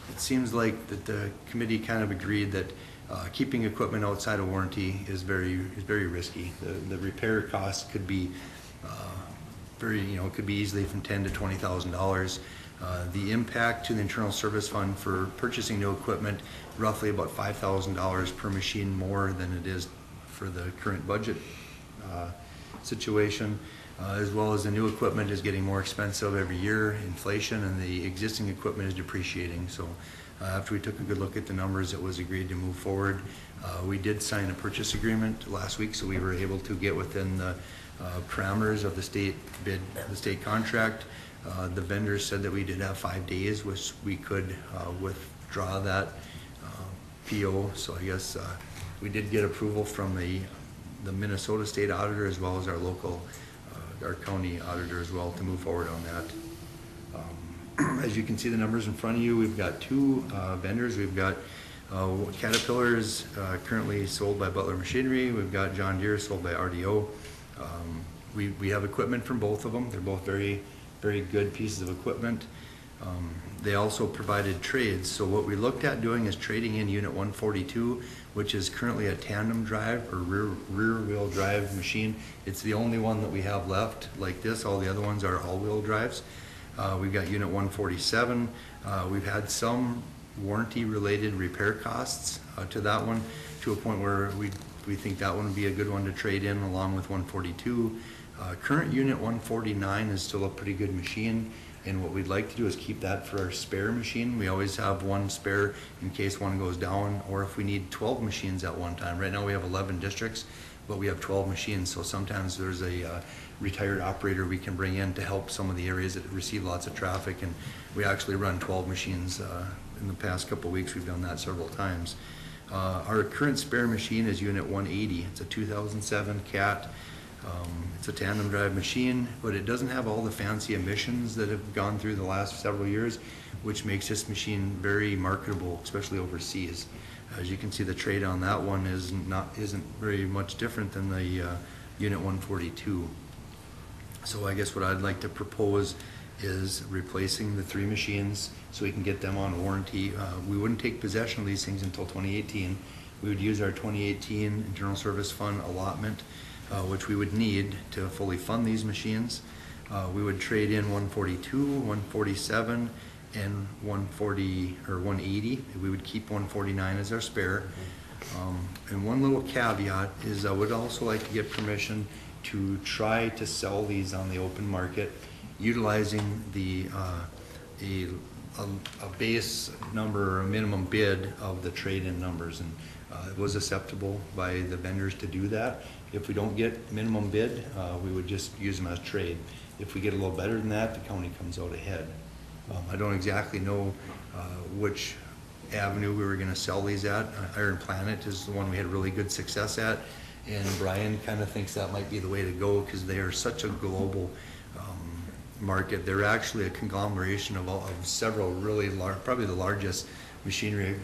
it seems like that the committee kind of agreed that keeping equipment outside of warranty is very risky. The repair costs could be it could be easily from $10,000 to $20,000. The impact to the internal service fund for purchasing new equipment, roughly about $5,000 per machine more than it is for the current budget. situation, as well as the new equipment is getting more expensive every year, inflation, and the existing equipment is depreciating. So after we took a good look at the numbers, it was agreed to move forward. We did sign a purchase agreement last week, so we were able to get within the parameters of the state bid, the state contract. The vendors said that we did have 5 days, which we could withdraw that PO. So I guess we did get approval from the Minnesota State Auditor as well as our local, our county auditor as well to move forward on that. As you can see the numbers in front of you, we've got 2 vendors. We've got Caterpillar is currently sold by Butler Machinery. We've got John Deere sold by RDO. We have equipment from both of them. They're both very, very good pieces of equipment. They also provided trades. So what we looked at doing is trading in Unit 142, which is currently a tandem drive or rear wheel drive machine. It's the only one that we have left like this. All the other ones are all-wheel drives. We've got Unit 147. We've had some warranty-related repair costs to that one, to a point where we think that one would be a good one to trade in along with 142. Current Unit 149 is still a pretty good machine, and what we'd like to do is keep that for our spare machine. We always have one spare in case one goes down, or if we need 12 machines at one time. Right now we have 11 districts, but we have 12 machines, so sometimes there's a retired operator we can bring in to help some of the areas that receive lots of traffic, and we actually run 12 machines. In the past couple of weeks we've done that several times. Our current spare machine is Unit 180. It's a 2007 CAT. It's a tandem drive machine, but it doesn't have all the fancy emissions that have gone through the last several years, which makes this machine very marketable, especially overseas. As you can see, the trade on that one isn't very much different than the Unit 142. So I guess what I'd like to propose is replacing the 3 machines so we can get them on warranty. We wouldn't take possession of these things until 2018. We would use our 2018 Internal Service Fund allotment, which we would need to fully fund these machines. We would trade in 142, 147, and 140 or 180. We would keep 149 as our spare. And one little caveat is I would also like to get permission to try to sell these on the open market, utilizing a base number or a minimum bid of the trade-in numbers, and it was acceptable by the vendors to do that. If we don't get minimum bid, we would just use them as trade. If we get a little better than that, the county comes out ahead. I don't exactly know which avenue we were going to sell these at. Iron Planet is the one we had really good success at, and Brian kind of thinks that might be the way to go because they are such a global market. They're actually a conglomeration of several really large, probably the largest machinery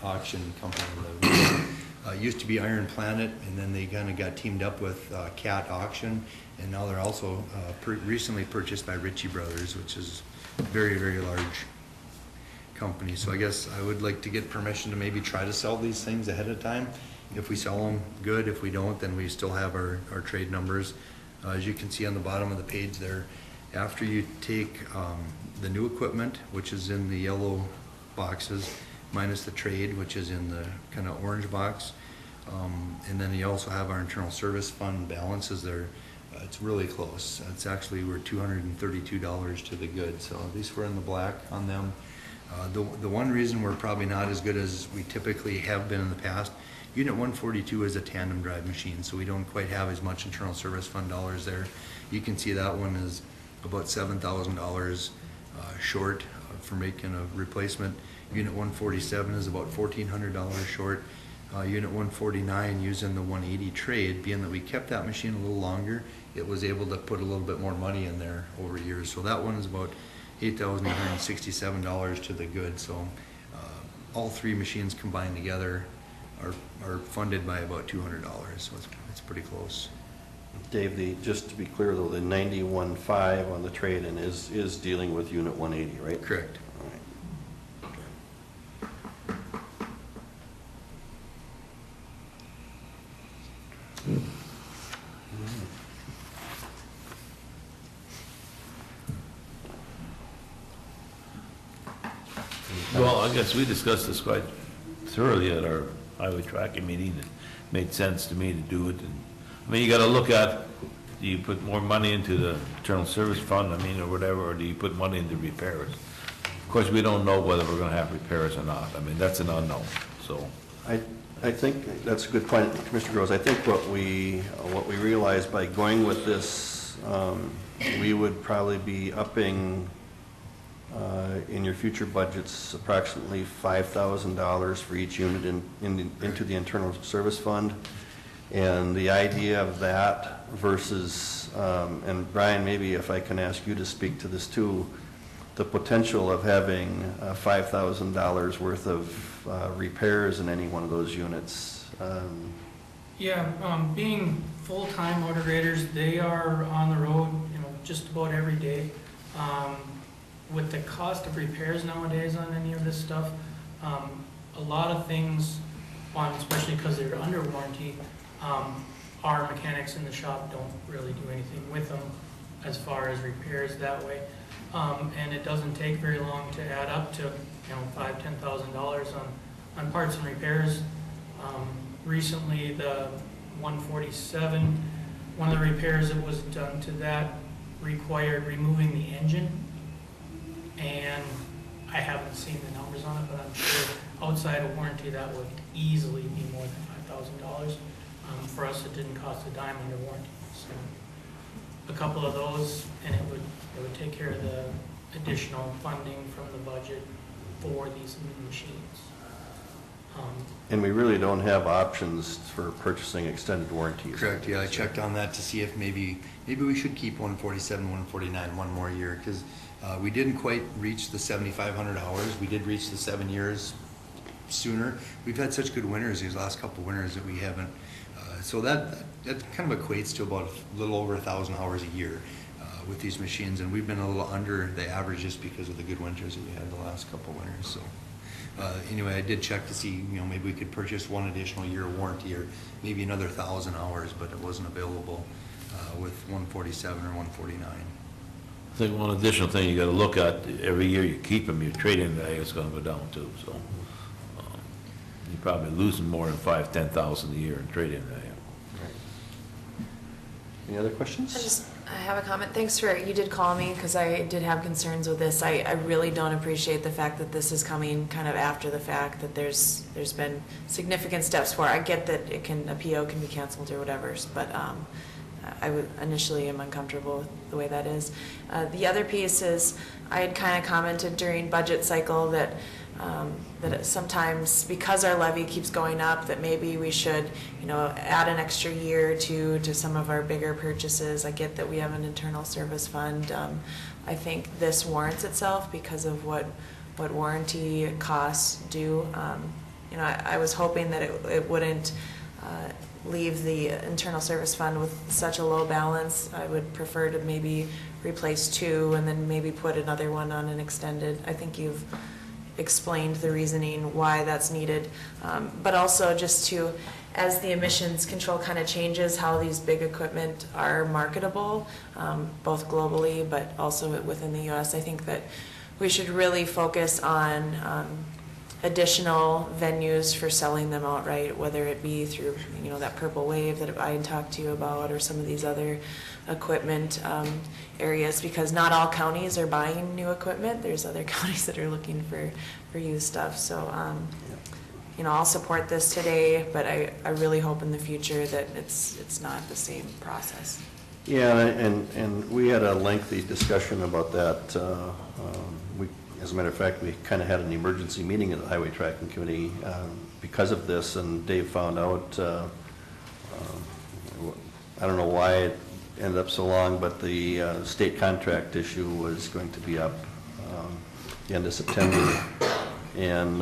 auction company in the world. Used to be Iron Planet, and then they kind of got teamed up with Cat Auction, and now they're also recently purchased by Ritchie Brothers, which is a very, very large company. So I guess I would like to get permission to maybe try to sell these things ahead of time. If we sell them, good. If we don't, then we still have our trade numbers. As you can see on the bottom of the page there, after you take the new equipment, which is in the yellow boxes, minus the trade, which is in the kind of orange box, and then you also have our internal service fund balances there. It's really close. It's actually, we're $232 to the good, so at least we're in the black on them. The one reason we're probably not as good as we typically have been in the past, Unit 142 is a tandem drive machine, so we don't quite have as much internal service fund dollars there. You can see that one is about $7,000 short for making a replacement. Unit 147 is about $1,400 short. Unit 149, using the 180 trade, being that we kept that machine a little longer, it was able to put a little bit more money in there over years. So that one is about $8,867 to the good. So all 3 machines combined together are funded by about $200, so it's pretty close. Dave, just to be clear though, the 91.5 on the trade-in is dealing with Unit 180, right? Correct. All right. Well, I guess we discussed this quite thoroughly at our highway tracking meeting. It made sense to me to do it. And I mean, you got to look at do you put more money into the internal service fund, I mean, or whatever, or do you put money into repairs? Of course, we don't know whether we're gonna have repairs or not. I mean, that's an unknown, so. I think that's a good point, Commissioner Groves. I think what we realized by going with this, we would probably be upping in your future budgets approximately $5,000 for each unit into the internal service fund. And the idea of that versus, and Brian, maybe if I can ask you to speak to this too, the potential of having $5,000 worth of repairs in any one of those units. Yeah, being full-time motor graders, they are on the road, just about every day. With the cost of repairs nowadays on any of this stuff, a lot of things, especially because they're under warranty, our mechanics in the shop don't really do anything with them as far as repairs that way. And it doesn't take very long to add up to, $5,000–$10,000 on parts and repairs. Recently, the 147, one of the repairs that was done to that required removing the engine. And I haven't seen the numbers on it, but I'm sure outside of warranty that would easily be more than $5,000. For us, it didn't cost a dime under warranty. So a couple of those, and it would take care of the additional funding from the budget for these new machines. And we really don't have options for purchasing extended warranties. Correct, yeah, I checked on that to see if maybe we should keep 147, 149 one more year, because we didn't quite reach the 7,500 hours. We did reach the 7 years sooner. We've had such good winters these last couple winters that we haven't. So that kind of equates to about a little over 1,000 hours a year with these machines, and we've been a little under the average just because of the good winters that we had the last couple winters. So anyway, I did check to see, maybe we could purchase one additional year of warranty or maybe another 1,000 hours, but it wasn't available with 147 or 149. I think one additional thing you gotta look at, every year you keep them, your trade-in value is gonna go down too, so. You're probably losing more than $5,000–$10,000 a year in trade-in value. Any other questions? I have a comment. Thanks you did call me because I did have concerns with this. I really don't appreciate the fact that this is coming kind of after the fact, that there's been significant steps for it. I get that a PO can be canceled or whatever, but I initially am uncomfortable with the way that is. The other piece is I had kind of commented during budget cycle that sometimes because our levy keeps going up, that maybe we should, add an extra year or two to some of our bigger purchases. I get that we have an internal service fund. I think this warrants itself because of what warranty costs do. I was hoping that it wouldn't leave the internal service fund with such a low balance. I would prefer to maybe replace 2 and then maybe put another one on an extended. I think you've explained the reasoning why that's needed, but also just as the emissions control kind of changes how these big equipment are marketable, both globally but also within the U.S., I think that we should really focus on additional venues for selling them outright, whether it be through that Purple Wave that I talked to you about, or some of these other equipment areas, because not all counties are buying new equipment. There's other counties that are looking for used stuff. So I'll support this today, but I really hope in the future that it's not the same process. Yeah, and we had a lengthy discussion about that. As a matter of fact, we kind of had an emergency meeting of the Highway Tracking Committee because of this, and Dave found out, I don't know why it ended up so long, but the state contract issue was going to be up the end of September. And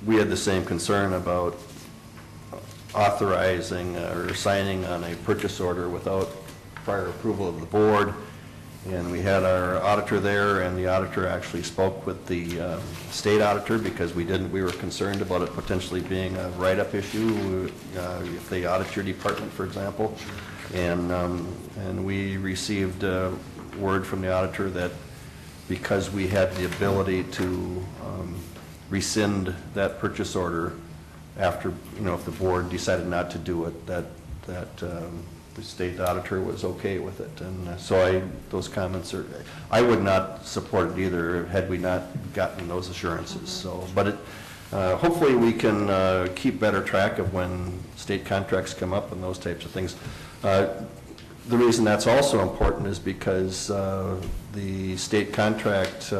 we had the same concern about authorizing or signing on a purchase order without prior approval of the board. And we had our auditor there, and the auditor actually spoke with the state auditor because we were concerned about it potentially being a write-up issue if they audit your department, for example. And we received word from the auditor that because we had the ability to rescind that purchase order after, if the board decided not to do it, that the state auditor was okay with it. And so those comments are, I would not support it either had we not gotten those assurances. So, but hopefully we can keep better track of when state contracts come up and those types of things. The reason that's also important is because the state contract,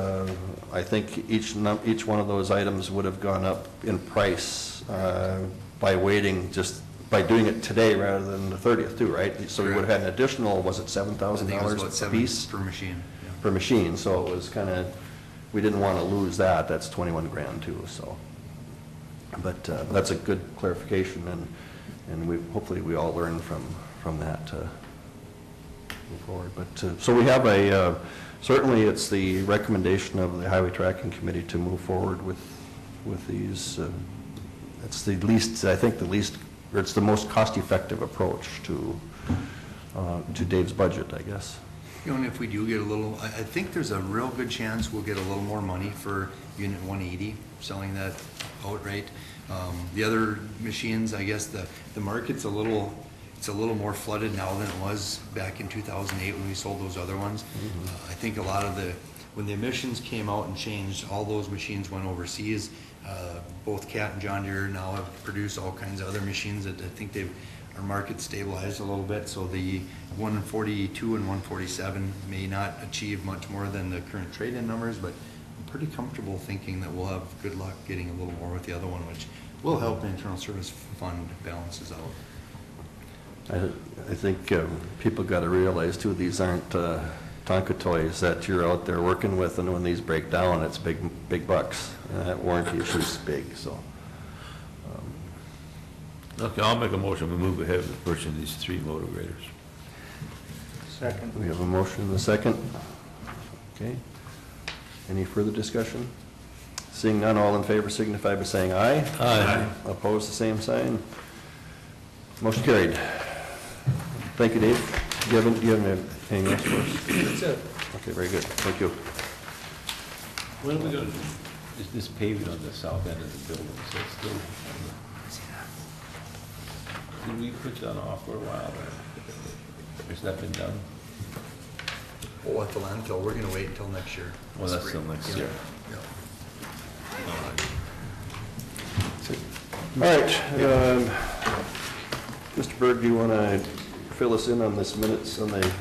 I think each one of those items would have gone up in price by waiting, just by doing it today rather than the 30th too, right? So we would have had an additional, was it $7,000 a piece? Per machine. Yeah. Per machine, so it was kind of, we didn't want to lose that. That's 21 grand too, so. But that's a good clarification, and hopefully we all learn from that to move forward. But so we have certainly it's the recommendation of the Highway Tracking Committee to move forward with these. It's the least, I think, or it's the most cost-effective approach to Dave's budget, I guess. You know, and if we do get a little, I think there's a real good chance we'll get a little more money for Unit 180, selling that outright. The other machines, I guess the market's a little more flooded now than it was back in 2008 when we sold those other ones. Mm-hmm. I think a lot of when the emissions came out and changed, all those machines went overseas. Both Cat and John Deere now have produced all kinds of other machines that I think our market stabilized a little bit, so the 142 and 147 may not achieve much more than the current trade-in numbers, but I'm pretty comfortable thinking that we'll have good luck getting a little more with the other one, which will help the internal service fund balances out. I think people got to realize too, these aren't Tonka toys that you're out there working with, and when these break down, it's big bucks. That warranty issue's big, so. Okay, I'll make a motion, we move ahead with purchasing these 3 motor graders. Second. We have a motion and a second. Okay. Any further discussion? Seeing none, all in favor signify by saying aye. Aye. Opposed, the same sign. Motion carried. Thank you, Dave. Do you have anything else for us? That's it. Okay, very good. Thank you. When are we going to do this paving on the south end of the building? So it's still, did we put that off for a while? Or has that been done? Well, at the landfill, we're going to wait until next year. Well, that's still next year. Yeah. All right. Mr. Berg, do you want to fill us in on this minutes on the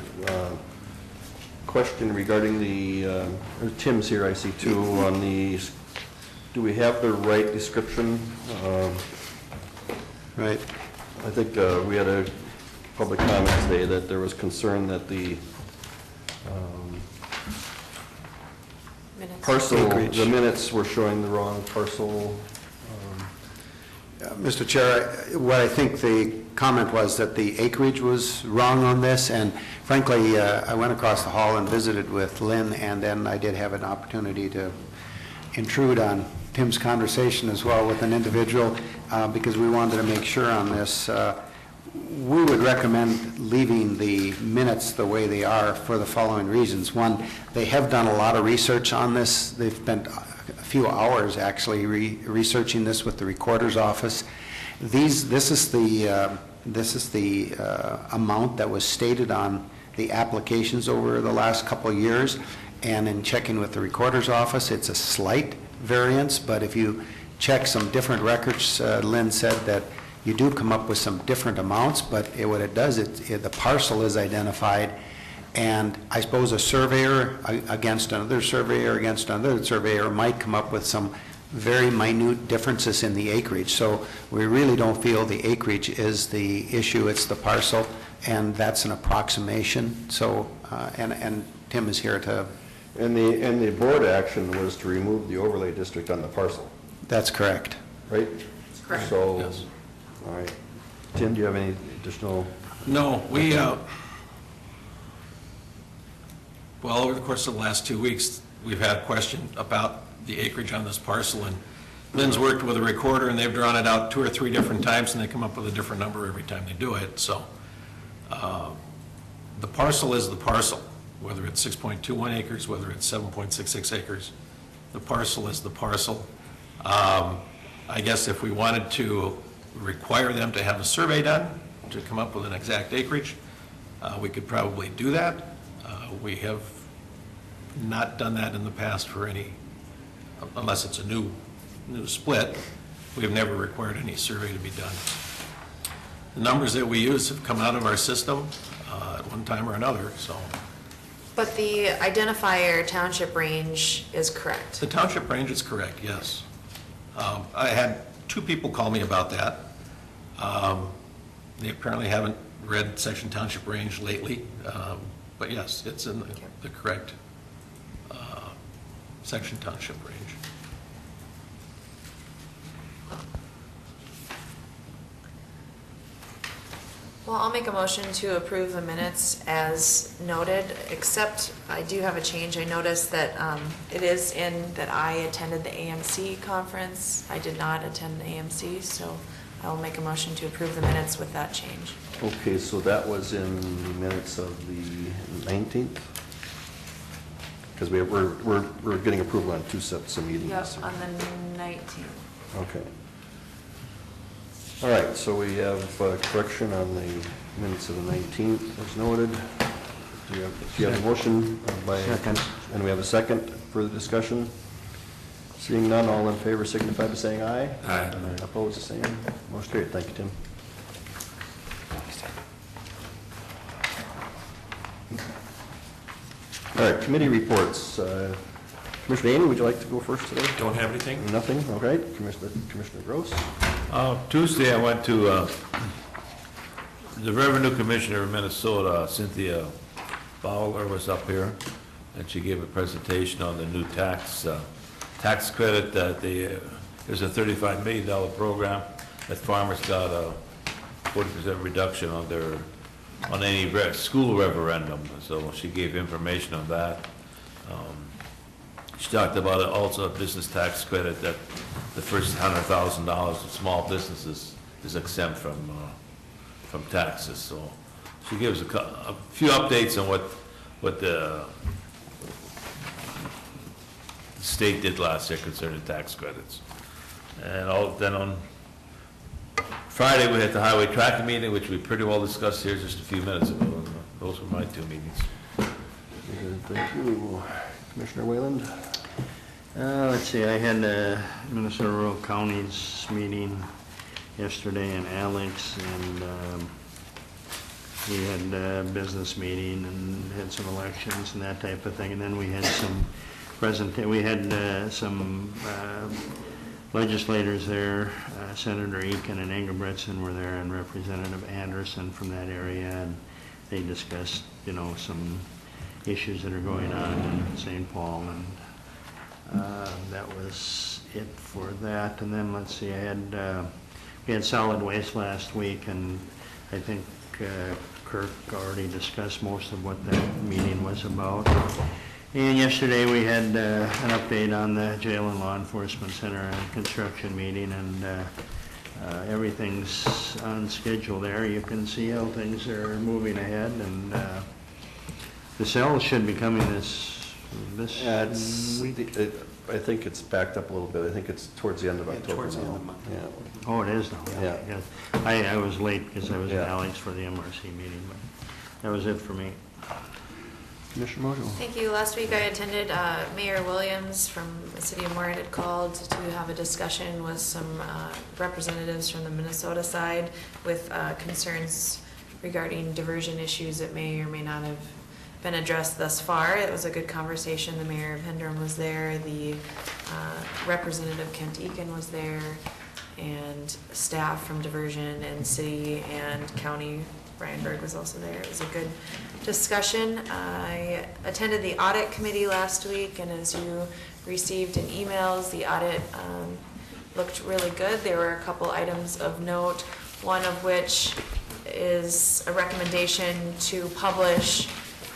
question regarding the, Tim's here, I see too, on the, do we have the right description? Right. I think we had a public comment today that there was concern that the parcel, the minutes were showing the wrong parcel. Mr. Chair, what I think the comment was that the acreage was wrong on this, and frankly, I went across the hall and visited with Lynn, and then I did have an opportunity to intrude on Tim's conversation as well with an individual, because we wanted to make sure on this. We would recommend leaving the minutes the way they are for the following reasons. One, they have done a lot of research on this. They've spent a few hours actually researching this with the recorder's office. This is the amount that was stated on the applications over the last couple of years, and in checking with the recorder's office, it's a slight variance, but if you check some different records, Lynn said that you do come up with some different amounts, but what it does, the parcel is identified, and I suppose a surveyor against another surveyor might come up with some very minute differences in the acreage. So we really don't feel the acreage is the issue, it's the parcel, and that's an approximation. So, and Tim is here to... And the board action was to remove the overlay district on the parcel. That's correct. Right? That's correct. So, Yes. All right. Tim, do you have any additional? No, well, over the course of the last 2 weeks, we've had a question about the acreage on this parcel, and Lynn's worked with a recorder, and they've drawn it out 2 or 3 different times, and they come up with a different number every time they do it. So the parcel is the parcel, whether it's 6.21 acres, whether it's 7.66 acres. The parcel is the parcel. I guess if we wanted to require them to have a survey done, to come up with an exact acreage. We could probably do that. We have not done that in the past for any, unless it's a new split. We've never required any survey to be done. The numbers that we use have come out of our system at one time or another, so. But the identifier township range is correct. The township range is correct, yes. I had 2 people call me about that. They apparently haven't read section township range lately, but yes, it's in the correct section township range. Well, I'll make a motion to approve the minutes as noted, except I do have a change. I noticed that it is in that I attended the AMC conference. I did not attend the AMC, so I will make a motion to approve the minutes with that change. Okay, so that was in the minutes of the 19th? Because we're getting approval on 2 sets of meetings. Yep, on the 19th. Okay. All right, so we have correction on the minutes of the 19th, as noted. Do you have a motion? Second. And we have a second. Further discussion? Seeing none, all in favor signify by saying aye. Aye. Opposed, the same. Motion carried. Thank you, Tim. All right, committee reports. Commissioner Ainen, would you like to go first today? Don't have anything? Nothing? All right. Commissioner Gross? Tuesday, I went to the Revenue Commissioner of Minnesota, Cynthia Fowler, was up here, and she gave a presentation on the new tax credit that there's a $35 million program that farmers got a 40% reduction on any school referendum. So she gave information on that. She talked about it also, a business tax credit that the first $100,000 of small businesses is exempt from taxes. So she gives a few updates on what the state did last year concerning tax credits. And then on Friday, we had the highway tracking meeting, which we pretty well discussed here just a few minutes ago. And those were my 2 meetings. Thank you. Commissioner Wayland? Let's see, I had the Minnesota Rural Counties meeting yesterday in Alex, and we had a business meeting and had some elections and that type of thing. And then we had some some legislators there. Senator Eakin and Engelbretson were there, and Representative Anderson from that area, and they discussed, some issues that are going on in St. Paul, and that was it for that. And then let's see, we had solid waste last week, and I think Kirk already discussed most of what that meeting was about. And yesterday we had an update on the jail and law enforcement center and construction meeting, and everything's on schedule there. You can see how things are moving ahead, and the cells should be coming this week. I think it's backed up a little bit. I think it's towards the end of October. Towards the end of the month. Yeah. Oh, it is now? Yeah. Yes. I was late because I was in Yeah. Alex for the MRC meeting, but that was it for me. Commissioner Mojo? Thank you. Last week I attended, Mayor Williams from the city of Moorhead had called to have a discussion with some representatives from the Minnesota side with concerns regarding diversion issues that may or may not have been addressed thus far. It was a good conversation. The mayor of Hendrum was there, the Representative Kent Eakin was there, and staff from diversion and city and county. Brian Berg was also there. It was a good discussion. I attended the audit committee last week, and as you received in emails, the audit looked really good. There were a couple items of note, one of which is a recommendation to publish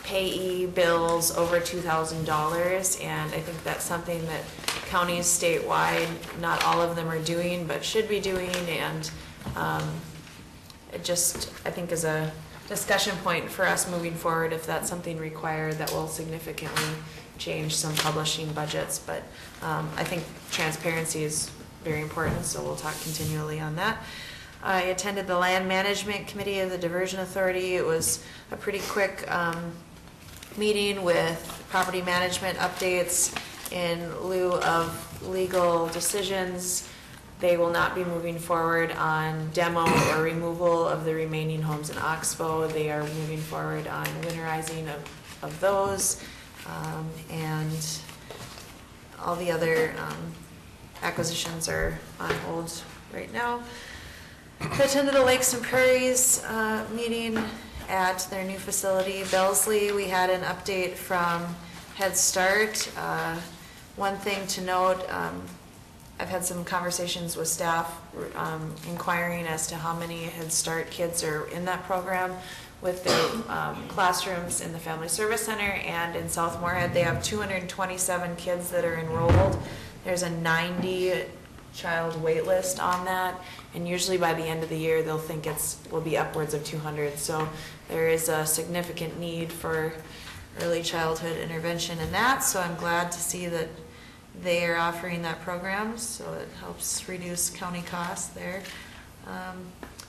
payee bills over $2,000, and I think that's something that counties statewide, not all of them are doing, but should be doing, and it just, I think, is a discussion point for us moving forward if that's something required that will significantly change some publishing budgets. But I think transparency is very important, so we'll talk continually on that. I attended the Land Management Committee of the Diversion Authority. It was a pretty quick meeting with property management updates in lieu of legal decisions. They will not be moving forward on demo or removal of the remaining homes in Oxbow. They are moving forward on winterizing of those, and all the other acquisitions are on hold right now. I attended the Lakes and Prairies meeting at their new facility, Bellesley. We had an update from Head Start. One thing to note, I've had some conversations with staff inquiring as to how many Head Start kids are in that program. With their classrooms in the Family Service Center and in South Moorhead, they have 227 kids that are enrolled. There's a 90-child wait list on that, and usually by the end of the year, they'll think will be upwards of 200. So there is a significant need for early childhood intervention in that, so I'm glad to see that they are offering that program, so it helps reduce county costs there.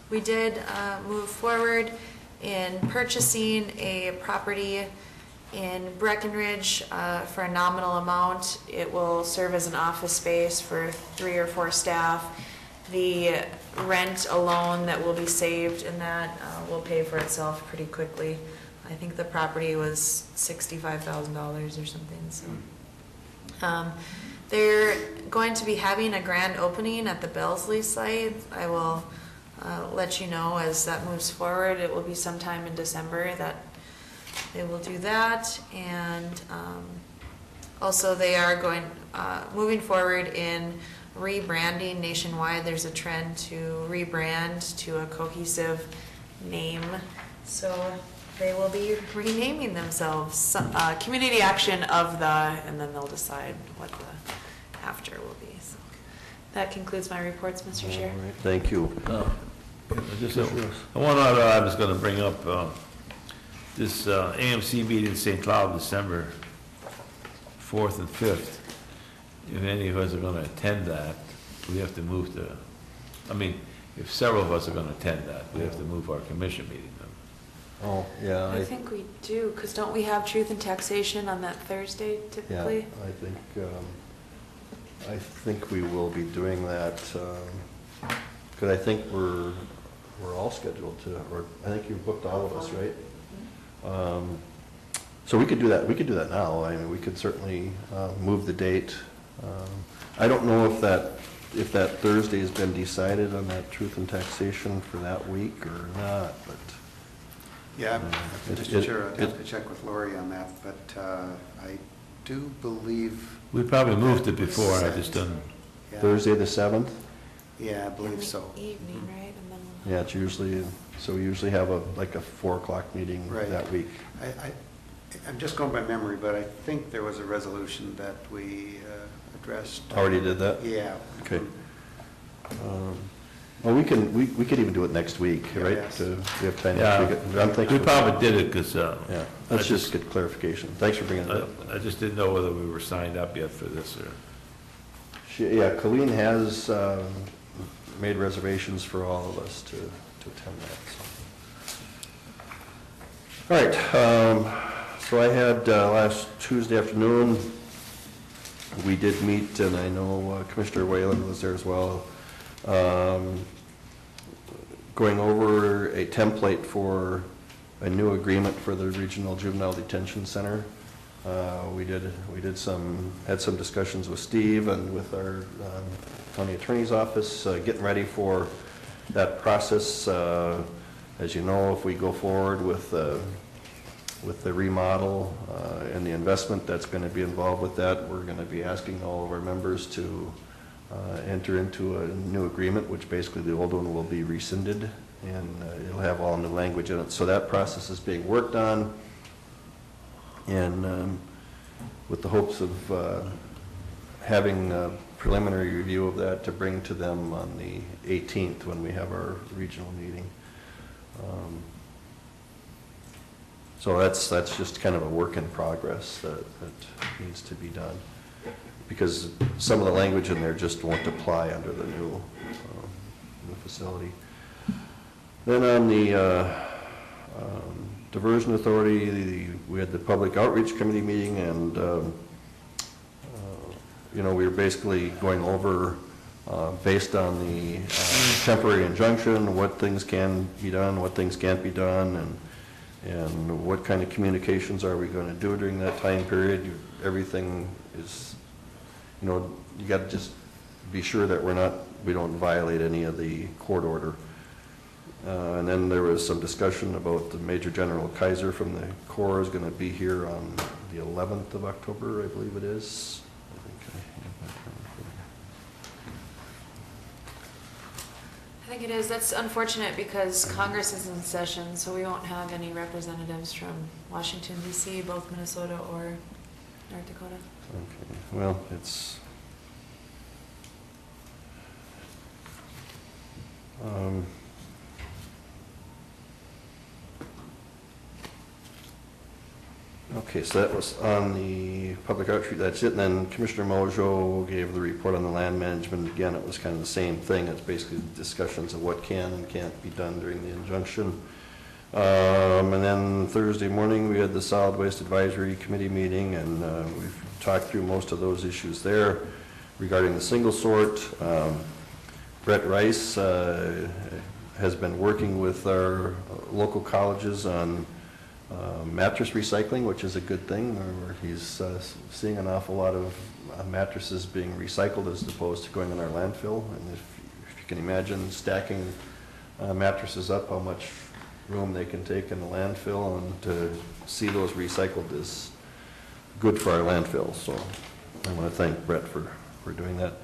We did move forward in purchasing a property in Breckenridge for a nominal amount. It will serve as an office space for 3 or 4 staff. The rent alone that will be saved in that will pay for itself pretty quickly. I think the property was $65,000 or something. So they're going to be having a grand opening at the Bellesley site. I will let you know as that moves forward. It will be sometime in December that they will do that, and also they are going moving forward in rebranding nationwide. There's a trend to rebrand to a cohesive name, so they will be renaming themselves Community Action of the, and then they'll decide what the after will be. So that concludes my reports, Mr. Chair. All right, thank you. One other I was going to bring up, this AMC meeting in St. Cloud, December 4th and 5th. If any of us are going to attend that, we have to move to, I mean, if several of us are going to attend that, we have to move our commission meeting. Oh, yeah. I think we do, because don't we have Truth and Taxation on that Thursday typically? Yeah, I think we will be doing that, because I think we're all scheduled to, or I think you've booked all of us, right? So we could do that. We could do that now. I mean, we could certainly move the date. I don't know if that Thursday has been decided on that Truth and Taxation for that week or not, but. Yeah, Mr. Chair, I'd have to check with Lori on that, but I do believe. We probably moved it before, I just didn't. Yeah. Thursday the 7th? Yeah, I believe so. Evening, right? And then Yeah, it's usually, so we usually have like a 4 o'clock meeting that week. I'm just going by memory, but I think there was a resolution that we addressed. Already did that? Yeah. Okay. Well, we could even do it next week, right? Yes. We have time Yeah, next week. I'm thinking we probably did it because. Yeah, let's just get clarification. Thanks for bringing it up. I just didn't know whether we were signed up yet for this or. Yeah, Colleen has made reservations for all of us to attend that. So. All right, so I had last Tuesday afternoon, we did meet, and I know Commissioner Whalen was there as well, going over a template for a new agreement for the Regional Juvenile Detention Center. We had some discussions with Steve and with our county attorney's office, getting ready for that process. As you know, if we go forward with the remodel and the investment that's going to be involved with that, we're going to be asking all of our members to enter into a new agreement, which basically the old one will be rescinded, and it'll have all new language in it. So that process is being worked on, and with the hopes of having a preliminary review of that to bring to them on the 18th when we have our regional meeting. So that's just kind of a work in progress that needs to be done, because some of the language in there just won't apply under the new facility. Then on the Diversion Authority, we had the Public Outreach Committee meeting, and, you know, we were basically going over, based on the temporary injunction, what things can be done, what things can't be done, and what kind of communications are we going to do during that time period. Everything is, you know, you got to just be sure that we don't violate any of the court order. And then there was some discussion about the Major General Kaiser from the Corps is going to be here on the 11th of October, I believe it is. I think it is. That's unfortunate because Congress is in session, so we won't have any representatives from Washington, D.C., both Minnesota or North Dakota. Okay, well, it's... Okay, so that was on the public outreach, that's it. And then Commissioner Mojo gave the report on the land management. Again, it was kind of the same thing. It's basically discussions of what can and can't be done during the injunction. And then Thursday morning, we had the Solid Waste Advisory Committee meeting, and we've talked through most of those issues there. Regarding the single sort, Brett Rice has been working with our local colleges on mattress recycling, which is a good thing. Where he's seeing an awful lot of mattresses being recycled as opposed to going in our landfill. And if you can imagine stacking mattresses up, how much room they can take in the landfill, and to see those recycled is good for our landfill. So I want to thank Brett for doing that.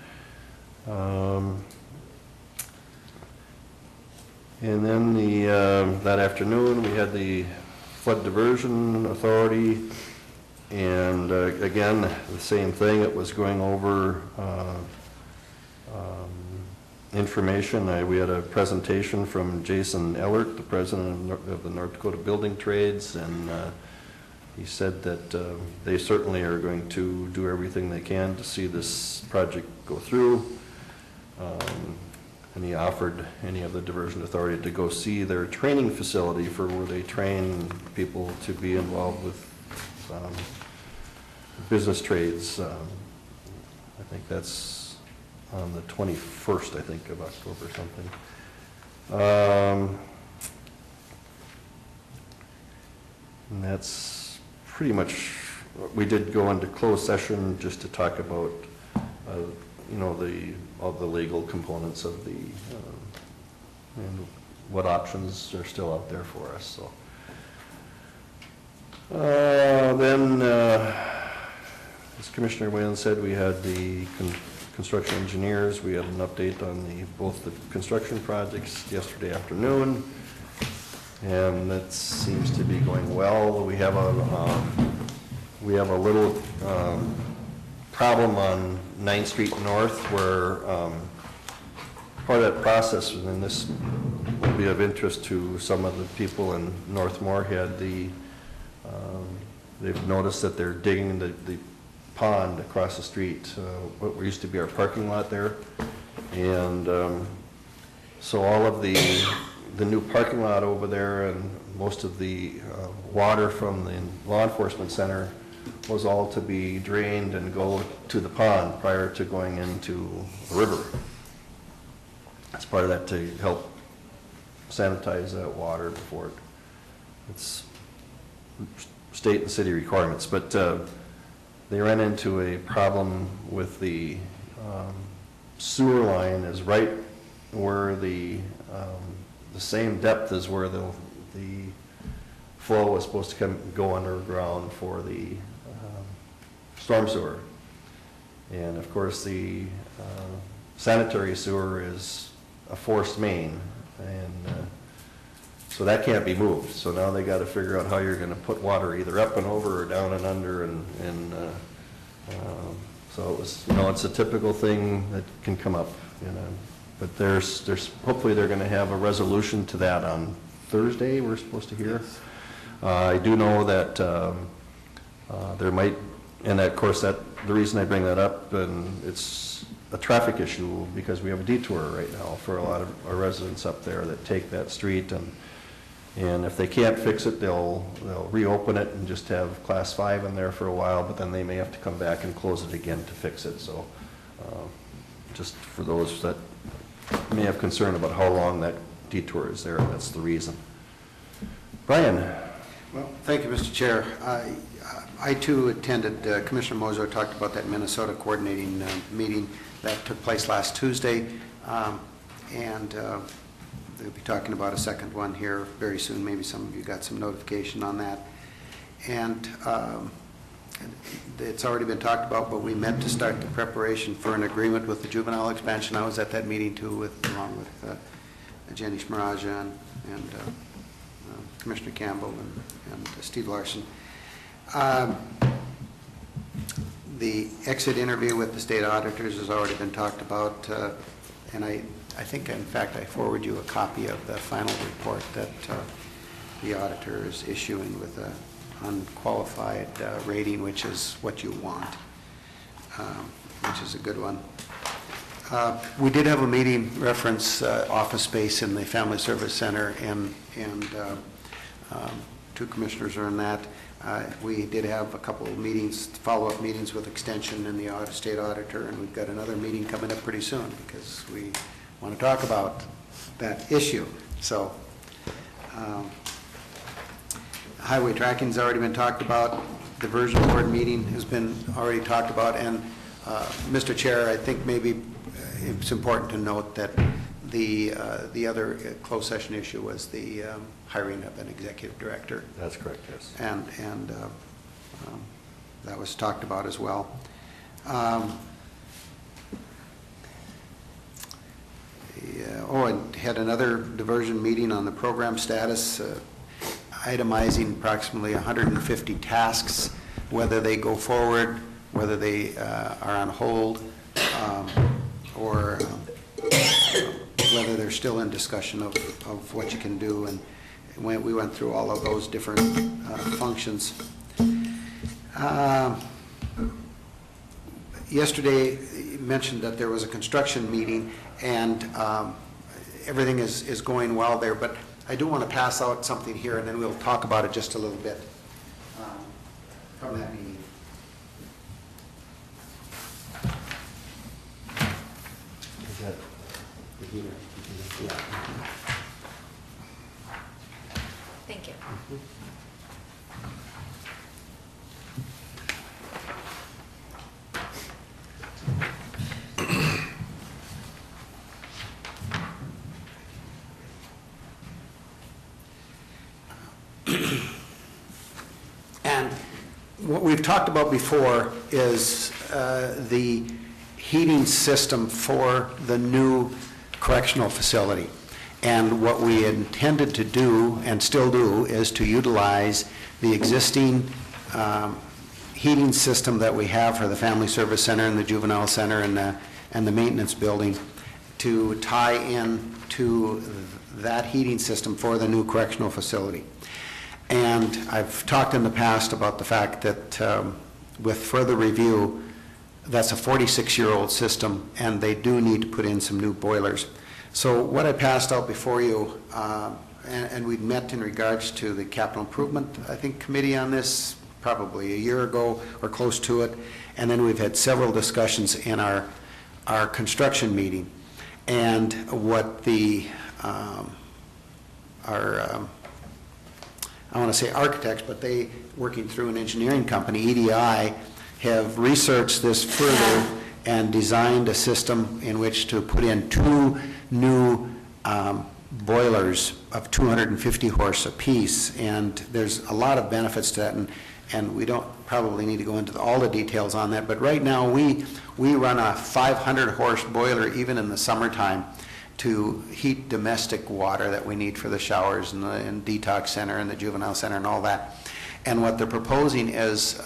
And then that afternoon we had the Flood Diversion Authority, and again, the same thing. It was going over information. We had a presentation from Jason Ellert, the president of the North Dakota Building Trades, and he said that they certainly are going to do everything they can to see this project go through. And he offered any of the Diversion Authority to go see their training facility for where they train people to be involved with business trades. I think that's on the 21st, I think, of October or something. And that's pretty much, we did go into closed session just to talk about you know, all the legal components of the, and what options are still out there for us. So then, as Commissioner Whalen said, we had the construction engineers. We had an update on both the construction projects yesterday afternoon, and that seems to be going well. We have a little problem on 9th Street North where part of that process, and this will be of interest to some of the people in North Moorhead, they've noticed that they're digging the pond across the street, what used to be our parking lot there. And so all of the new parking lot over there and most of the water from the law enforcement center was all to be drained and go to the pond prior to going into the river. It's part of that to help sanitize that water before it's state and city requirements. But they ran into a problem with the sewer line is right where the same depth as where the flow was supposed to go underground for the storm sewer. And of course the sanitary sewer is a forced main, and so that can't be moved. So now they got to figure out how you're going to put water either up and over or down and under, and so it was, you know, it's a typical thing that can come up, you know. But there's hopefully they're going to have a resolution to that on Thursday. We're supposed to hear. I do know that there might, and of course that the reason I bring that up, and it's a traffic issue because we have a detour right now for a lot of our residents up there that take that street, and if they can't fix it, they'll reopen it and just have class 5 in there for a while, but then they may have to come back and close it again to fix it. So just for those that may have concern about how long that detour is there, that's the reason. Brian. Well, thank you, Mr. Chair. I too attended, Commissioner Moser talked about that Minnesota coordinating meeting that took place last Tuesday, and they'll be talking about a second one here very soon. Maybe some of you got some notification on that. And it's already been talked about, but we met to start the preparation for an agreement with the juvenile expansion. I was at that meeting too, along with Jenny Schmaraja and Commissioner Campbell and Steve Larson. The exit interview with the state auditors has already been talked about, and I think, in fact, I forward you a copy of the final report that the auditor is issuing with an unqualified rating, which is what you want, which is a good one. We did have a meeting reference office space in the Family Service Center, and two commissioners are in that. We did have a couple of meetings, follow-up meetings with Extension and the state auditor, and we've got another meeting coming up pretty soon because we want to talk about that issue. So highway tracking's already been talked about. Diversion board meeting has been already talked about, and Mr. Chair, I think maybe it's important to note that the other closed session issue was the hiring of an executive director. That's correct, yes. And that was talked about as well. I had another diversion meeting on the program status, itemizing approximately 150 tasks, whether they go forward, whether they are on hold, or whether they're still in discussion of what you can do. And we went through all of those different functions. Yesterday, you mentioned that there was a construction meeting, and everything is going well there, but I do want to pass out something here, and then we'll talk about it just a little bit from that meeting. Is that the heater? Yeah. Thank you. And what we've talked about before is the heating system for the new correctional facility. And what we intended to do, and still do, is to utilize the existing heating system that we have for the Family Service Center and the Juvenile Center and the maintenance building to tie in to that heating system for the new correctional facility. And I've talked in the past about the fact that with further review, that's a 46-year-old system, and they do need to put in some new boilers. So what I passed out before you, and we'd met in regards to the capital improvement, I think, committee on this probably a year ago or close to it, and then we've had several discussions in our construction meeting. And what I want to say architects, but they, working through an engineering company, EDI, have researched this further and designed a system in which to put in two new boilers of 250 horse apiece. And there's a lot of benefits to that, and we don't probably need to go into all the details on that. But right now, we run a 500 horse boiler even in the summertime to heat domestic water that we need for the showers and detox center and the juvenile center and all that. And what they're proposing is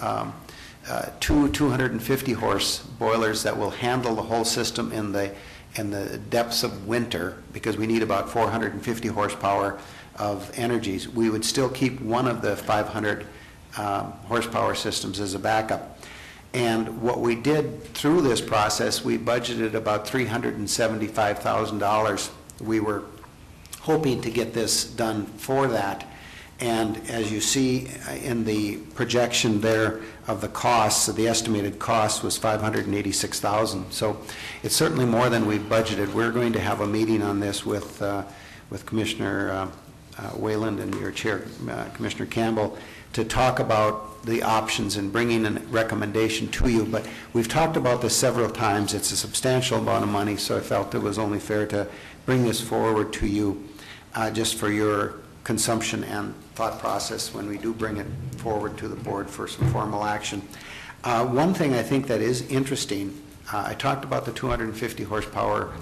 two 250 horse boilers that will handle the whole system in the depths of winter, because we need about 450 horsepower of energies. We would still keep one of the 500 horsepower systems as a backup. And what we did through this process, we budgeted about $375,000. We were hoping to get this done for that. And as you see in the projection there of the costs, the estimated cost was $586,000. So it's certainly more than we've budgeted. We're going to have a meeting on this with Commissioner Wayland and your chair, Commissioner Campbell, to talk about the options and bringing a recommendation to you. But we've talked about this several times. It's a substantial amount of money, so I felt it was only fair to bring this forward to you just for your consumption and thought process when we do bring it forward to the board for some formal action. One thing I think that is interesting, I talked about the 250 horsepower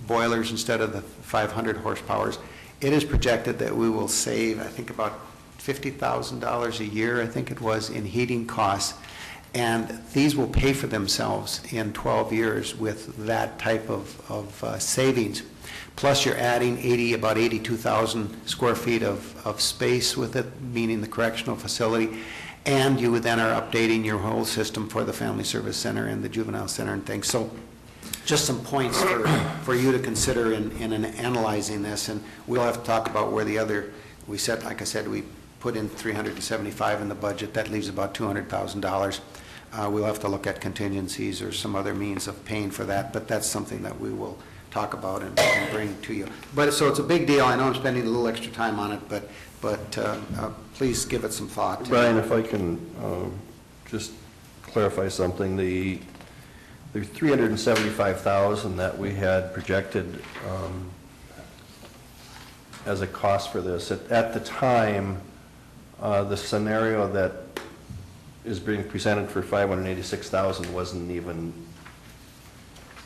boilers instead of the 500 horsepowers. It is projected that we will save, I think, about $50,000 a year, I think it was, in heating costs. And these will pay for themselves in 12 years with that type of savings. Plus you're adding about 82,000 square feet of space with it, meaning the correctional facility. And you then are updating your whole system for the Family Service Center and the Juvenile Center and things. So just some points for you to consider in analyzing this. And we'll have to talk about where the other, we said, like I said, we put in $375 in the budget. That leaves about $200,000. We'll have to look at contingencies or some other means of paying for that, but that's something that we will talk about and bring to you. But so it's a big deal. I know I'm spending a little extra time on it, but please give it some thought. Brian, if I can just clarify something, the $375,000 that we had projected as a cost for this, at the time, the scenario that is being presented for $586,000 wasn't even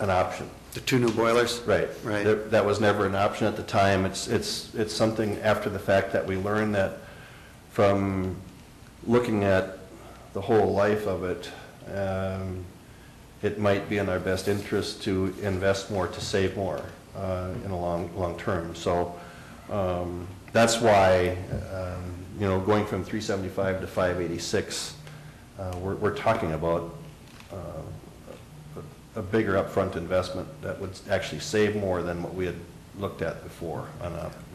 an option. The two new boilers? Right. Right. That was never an option at the time. It's something after the fact that we learned that from looking at the whole life of it, it might be in our best interest to invest more, to save more in a long term. So that's why, going from 375 to 586, we're talking about a bigger upfront investment that would actually save more than what we had looked at before.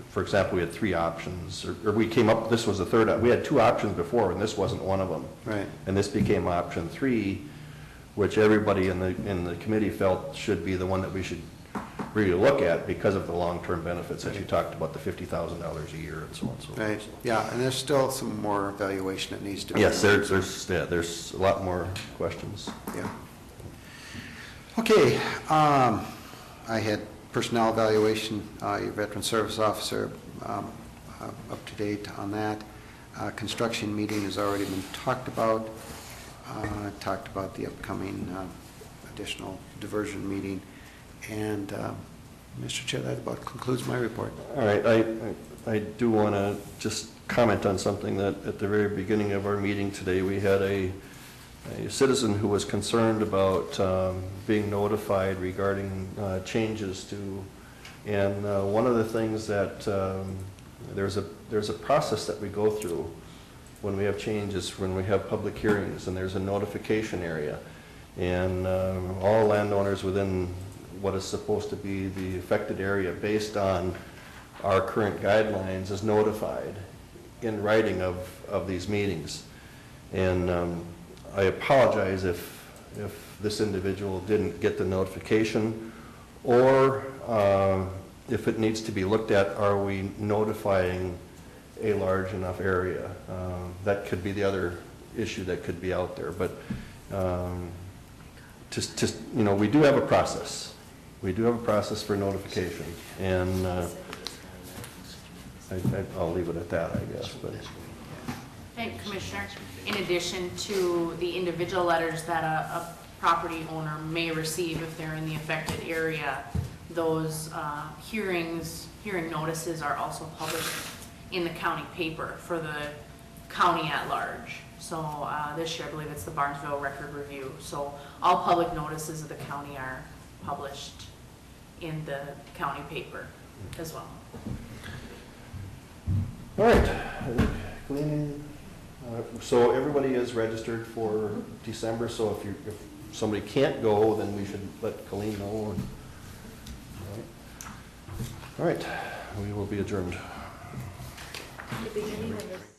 For example, we had three options, or we came up, this was the third, we had two options before, and this wasn't one of them. Right. And this became option 3, which everybody in the committee felt should be the one that we should really look at because of the long-term benefits that you talked about, the $50,000 a year and so on and so forth. Right, yeah, and there's still some more evaluation that needs to be done. Yes, there's a lot more questions. Yeah. Okay, I had personnel evaluation, your veteran service officer, up to date on that. Construction meeting has already been talked about. Talked about the upcoming additional diversion meeting. And Mr. Chair, that about concludes my report. All right, I do want to just comment on something that at the very beginning of our meeting today, we had a citizen who was concerned about being notified regarding changes to, and one of the things that there's a process that we go through when we have changes, when we have public hearings, and there's a notification area, and all landowners within what is supposed to be the affected area based on our current guidelines is notified in writing of these meetings. And I apologize if this individual didn't get the notification, or if it needs to be looked at, are we notifying a large enough area? That could be the other issue that could be out there. But we do have a process. We do have a process for notification, and I'll leave it at that, I guess. But. Thank you, Commissioner. In addition to the individual letters that a property owner may receive if they're in the affected area, those hearing notices are also published in the county paper for the county at large. So this year, I believe it's the Barnesville Record Review. So all public notices of the county are published in the county paper as well. All right. Cleaning, So everybody is registered for December, so if somebody can't go, then we should let Colleen know. All right, we will be adjourned. The beginning of this.